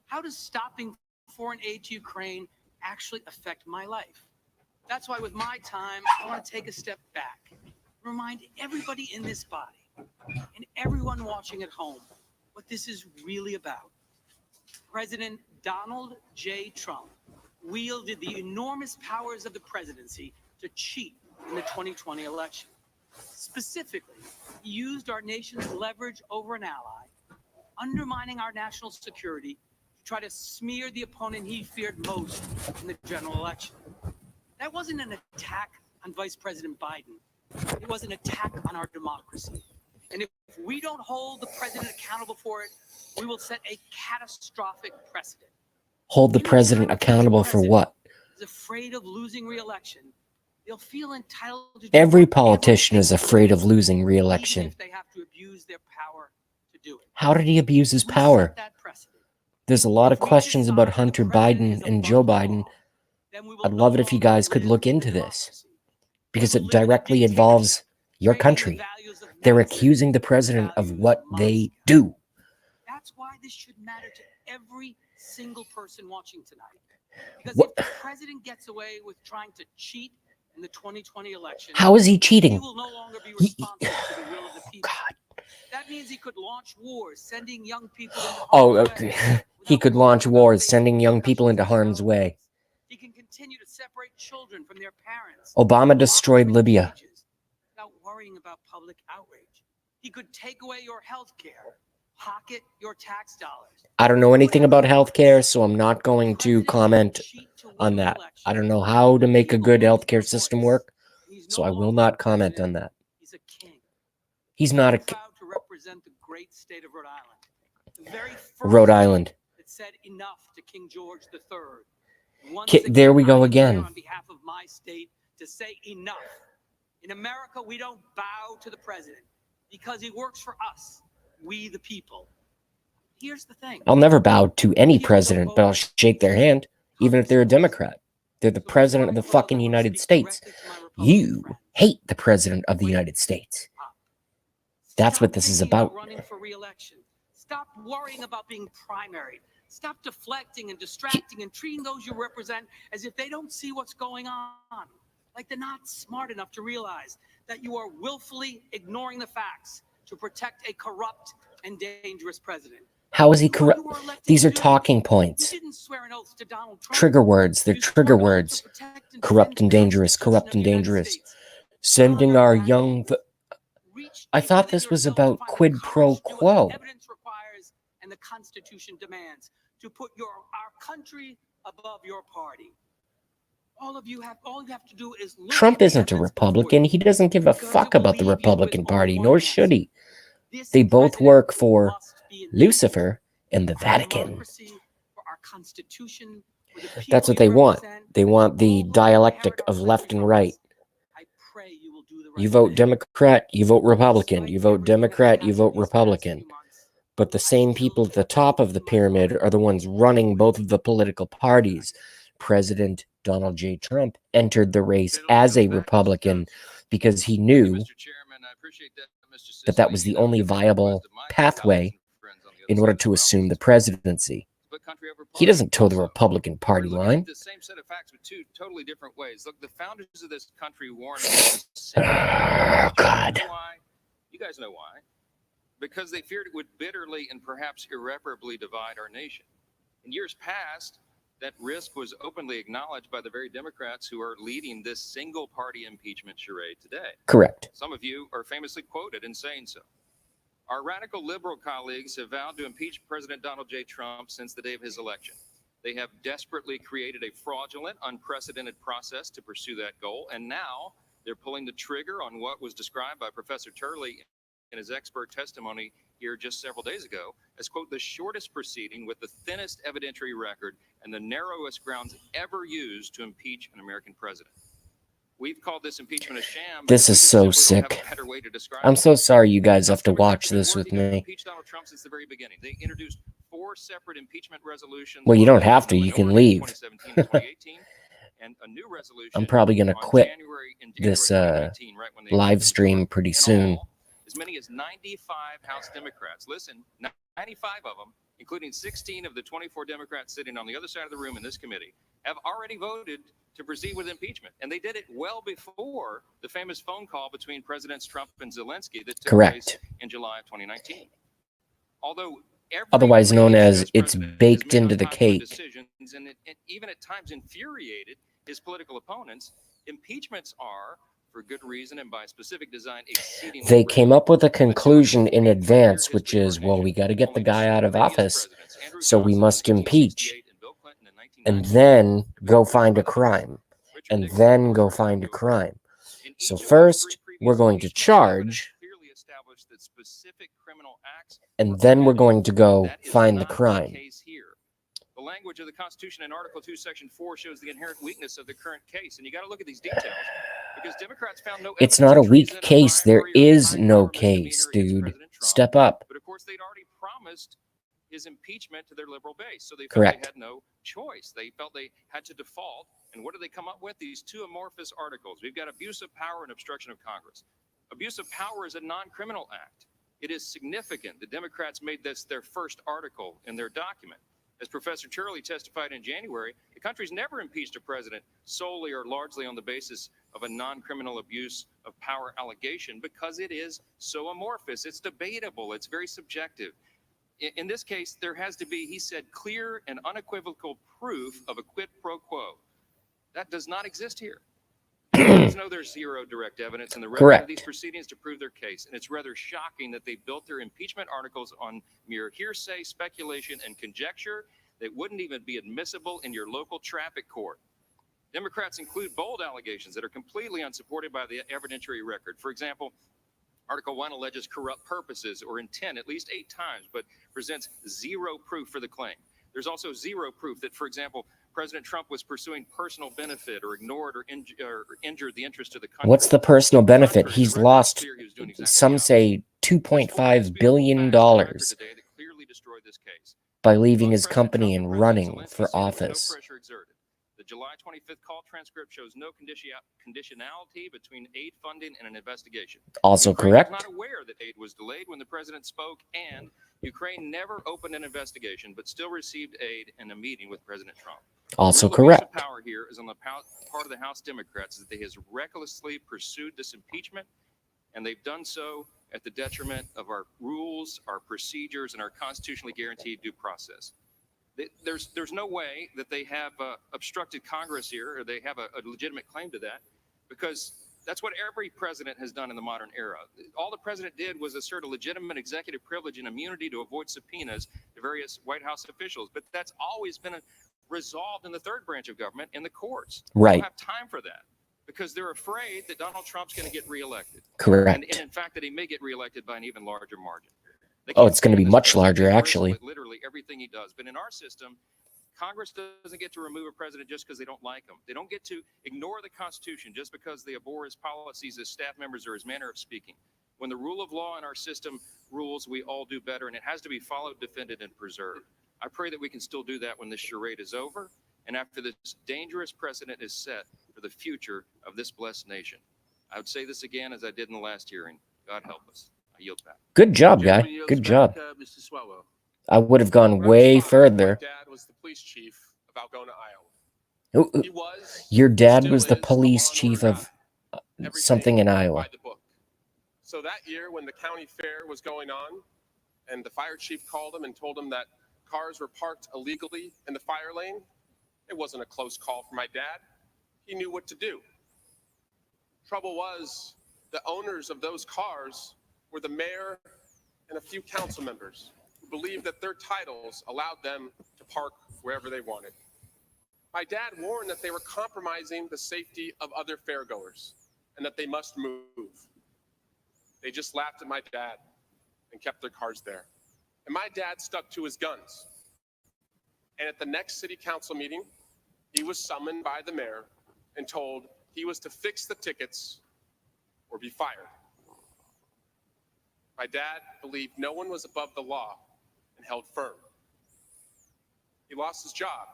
How does stopping foreign aid to Ukraine actually affect my life? That's why with my time, I want to take a step back, remind everybody in this body and everyone watching at home what this is really about. President Donald J. Trump wielded the enormous powers of the presidency to cheat in the 2020 election. Specifically, he used our nation's leverage over an ally, undermining our national security, to try to smear the opponent he feared most in the general election. That wasn't an attack on Vice President Biden. It was an attack on our democracy. And if we don't hold the president accountable for it, we will set a catastrophic precedent. Hold the president accountable for what? Is afraid of losing re-election. They'll feel entitled to Every politician is afraid of losing re-election. if they have to abuse their power to do it. How did he abuse his power? There's a lot of questions about Hunter Biden and Joe Biden. I'd love it if you guys could look into this, because it directly involves your country. They're accusing the president of what they do. That's why this should matter to every single person watching tonight. Because What? if the president gets away with trying to cheat in the 2020 election, How is he cheating? He will no longer be responsive to the will of the people. That means he could launch wars, sending young people into harm's way. He could launch wars, sending young people into harm's way. He can continue to separate children from their parents. Obama destroyed Libya. Without worrying about public outrage. He could take away your health care, pocket your tax dollars. I don't know anything about healthcare, so I'm not going to comment on that. I don't know how to make a good healthcare system work, so I will not comment on that. He's a king. He's not a king. Proud to represent the great state of Rhode Island. The very first Rhode Island. that said enough to King George III. There we go again. On behalf of my state to say enough. In America, we don't bow to the president because he works for us, we the people. Here's the thing. I'll never bow to any president, but I'll shake their hand, even if they're a Democrat. They're the president of the fucking United States. You hate the president of the United States. That's what this is about. Running for re-election. Stop worrying about being primaried. Stop deflecting and distracting and treating those you represent as if they don't see what's going on. Like they're not smart enough to realize that you are willfully ignoring the facts to protect a corrupt and dangerous president. How is he corrupt? These are talking points. Trigger words. They're trigger words. Corrupt and dangerous. Corrupt and dangerous. Sending our young... I thought this was about quid pro quo. Evidence requires and the Constitution demands to put our country above your party. All you have to do is look. Trump isn't a Republican. He doesn't give a fuck about the Republican Party, nor should he. They both work for Lucifer and the Vatican. That's what they want. They want the dialectic of left and right. You vote Democrat, you vote Republican. You vote Democrat, you vote Republican. But the same people at the top of the pyramid are the ones running both of the political parties. President Donald J. Trump entered the race as a Republican because he knew that that was the only viable pathway in order to assume the presidency. He doesn't toe the Republican Party line. The same set of facts with two totally different ways. Look, the founders of this country warned. Oh, God. You guys know why. Because they feared it would bitterly and perhaps irreparably divide our nation. In years past, that risk was openly acknowledged by the very Democrats who are leading this single-party impeachment charade today. Correct. Some of you are famously quoted in saying so. Our radical liberal colleagues have vowed to impeach President Donald J. Trump since the day of his election. They have desperately created a fraudulent, unprecedented process to pursue that goal, and now they're pulling the trigger on what was described by Professor Turley in his expert testimony here just several days ago as, quote, the shortest proceeding with the thinnest evidentiary record and the narrowest grounds ever used to impeach an American president. We've called this impeachment a sham. This is so sick. I'm so sorry you guys have to watch this with me. Impeached Donald Trump since the very beginning. They introduced 4 separate impeachment resolutions. Well, you don't have to. You can leave. 2017 and 2018, and a new resolution I'm probably going to quit this live stream pretty soon. As many as 95 House Democrats, listen, 95 of them, including 16 of the 24 Democrats sitting on the other side of the room in this committee, have already voted to proceed with impeachment. And they did it well before the famous phone call between Presidents Trump and Zelensky that took place in July of 2019. Although otherwise known as it's baked into the cake. And it even at times infuriated his political opponents, impeachments are, for good reason and by specific design, exceedingly They came up with a conclusion in advance, which is, well, we got to get the guy out of office, so we must impeach, and then go find a crime, and then go find a crime. So first, we're going to charge, and then we're going to go find the crime. The language of the Constitution in Article 2, Section 4 shows the inherent weakness of the current case, and you got to look at these details because Democrats found no. It's not a weak case. There is no case, dude. Step up. But of course, they'd already promised his impeachment to their liberal base, so they felt Correct. they had no choice. They felt they had to default. And what did they come up with? These 2 amorphous articles. We've got abuse of power and obstruction of Congress. Abuse of power is a non-criminal act. It is significant. The Democrats made this their first article in their document. As Professor Turley testified in January, the country's never impeached a president solely or largely on the basis of a non-criminal abuse of power allegation because it is so amorphous. It's debatable. It's very subjective. In this case, there has to be, he said, clear and unequivocal proof of a quid pro quo. That does not exist here. There's zero direct evidence in the record of these proceedings to prove their case, and it's rather shocking that they built their impeachment articles on mere hearsay, speculation, and conjecture that wouldn't even be admissible in your local traffic court. Democrats include bold allegations that are completely unsupported by the evidentiary record. For example, Article 1 alleges corrupt purposes or intent at least 8 times, but presents zero proof for the claim. There's also zero proof that, for example, President Trump was pursuing personal benefit or ignored or injured the interest of the country. What's the personal benefit? He's lost, some say, $2.5 billion by leaving his company and running for office. The July 25th call transcript shows no conditionality between aid funding and an investigation. Also correct. Ukraine was not aware that aid was delayed when the president spoke, and Ukraine never opened an investigation but still received aid in a meeting with President Trump. Also the correct. Abuse of power here is on the part of the House Democrats that they has recklessly pursued this impeachment, and they've done so at the detriment of our rules, our procedures, and our constitutionally guaranteed due process. There's no way that they have obstructed Congress here, or they have a legitimate claim to that, because that's what every president has done in the modern era. All the president did was assert a legitimate executive privilege and immunity to avoid subpoenas to various White House officials, but that's always been resolved in the third branch of government in the courts. Right. They don't have time for that because they're afraid that Donald Trump's going to get reelected. Correct. And in fact, that he may get reelected by an even larger margin. Oh, it's going to be much larger, actually. Literally everything he does. But in our system, Congress doesn't get to remove a president just because they don't like him. They don't get to ignore the Constitution just because they abhor his policies, his staff members, or his manner of speaking. When the rule of law in our system rules, we all do better, and it has to be followed, defended, and preserved. I pray that we can still do that when this charade is over and after this dangerous precedent is set for the future of this blessed nation. I would say this again as I did in the last hearing. God help us. I yield back. Good job, guy. Good job. Mr. Swallow. I would have gone way further. My dad was the police chief of Algona, Iowa. He was. Your dad was the police chief of something in Iowa. So that year when the county fair was going on and the fire chief called him and told him that cars were parked illegally in the fire lane, it wasn't a close call for my dad. He knew what to do. Trouble was, the owners of those cars were the mayor and a few council members who believed that their titles allowed them to park wherever they wanted. My dad warned that they were compromising the safety of other fairgoers and that they must move. They just laughed at my dad and kept their cars there. And my dad stuck to his guns. And at the next city council meeting, he was summoned by the mayor and told he was to fix the tickets or be fired. My dad believed no one was above the law and held firm. He lost his job,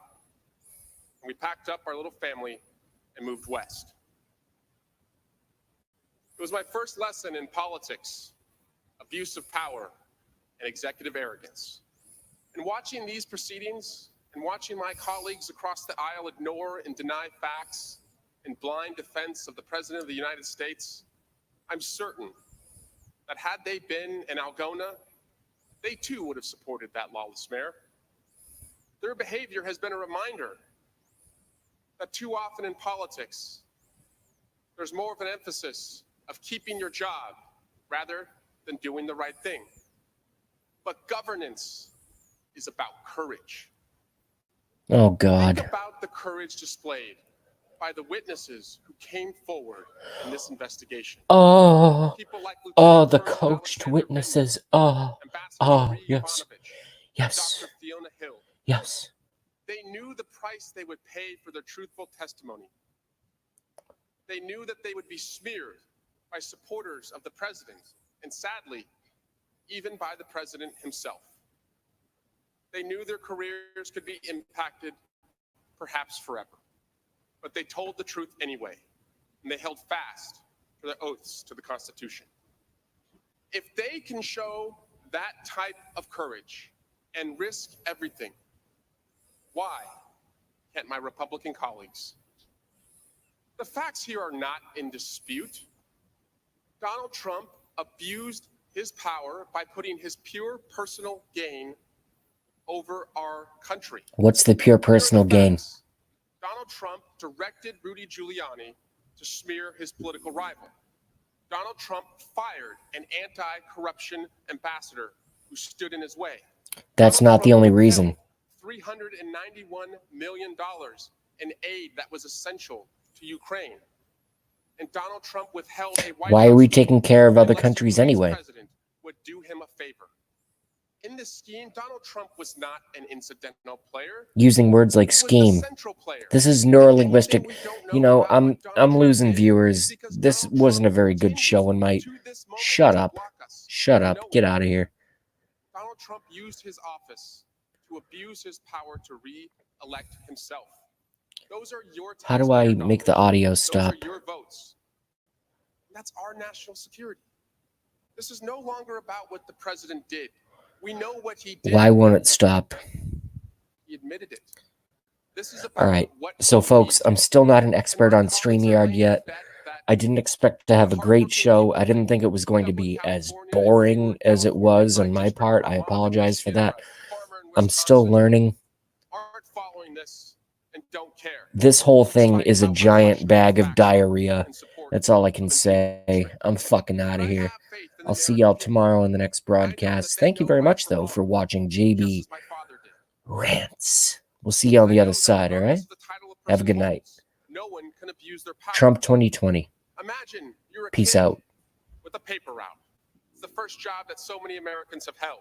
and we packed up our little family and moved west. It was my first lesson in politics, abuse of power, and executive arrogance. And watching these proceedings and watching my colleagues across the aisle ignore and deny facts in blind defense of the President of the United States, I'm certain that had they been in Algona, they too would have supported that lawless mayor. Their behavior has been a reminder that too often in politics, there's more of an emphasis of keeping your job rather than doing the right thing. But governance is about courage. Oh, God. Think about the courage displayed by the witnesses who came forward in this investigation. Oh, People like oh, Lieutenant the Colonel coached Alexander witnesses. Oh, Ambassador oh, Marie yes, Yovanovitch, yes, Dr. Fiona Hill. yes. They knew the price they would pay for their truthful testimony. They knew that they would be smeared by supporters of the president, and sadly, even by the president himself. They knew their careers could be impacted, perhaps forever. But they told the truth anyway, and they held fast to their oaths to the Constitution. If they can show that type of courage and risk everything, why can't my Republican colleagues? The facts here are not in dispute. Donald Trump abused his power by putting his pure personal gain over our country. What's the pure personal gain? Donald Trump directed Rudy Giuliani to smear his political rival. Donald Trump fired an anti-corruption ambassador who stood in his way. That's not the only reason. $391 million in aid that was essential to Ukraine. And Donald Trump withheld a White Why are House we taking care of other unless countries Ukraine's anyway? president would do him a favor. In this scheme, Donald Trump was not an incidental player. Using words like He was the scheme. central player. This is neurolinguistic. You know, I'm losing viewers. This wasn't a very good show and might. Shut up. Shut up. Get out of here. Donald Trump used his office to abuse his power to re-elect himself. Those are your How do I taxpayer make the dollars. audio Those stop? are your votes. That's our national security. This is no longer about what the president did. We know what he did. Why won't it stop? He admitted it. This is about All right. what So, folks, I'm still not an expert on StreamYard yet. I didn't expect to have a great show. I didn't think it was going to be as boring as it was on my part. I apologize for that. I'm still learning. aren't following this and don't care. This whole thing is a giant bag of diarrhea. That's all I can say. I'm fucking out of here. I'll see y'all tomorrow in the next broadcast. Thank you very much, though, for watching JB Rants. We'll see you on the other side, all right? Have a good night. No one can abuse their power. Trump 2020. Imagine you're a Peace kid out. with a paper route. It's the first job that so many Americans have held.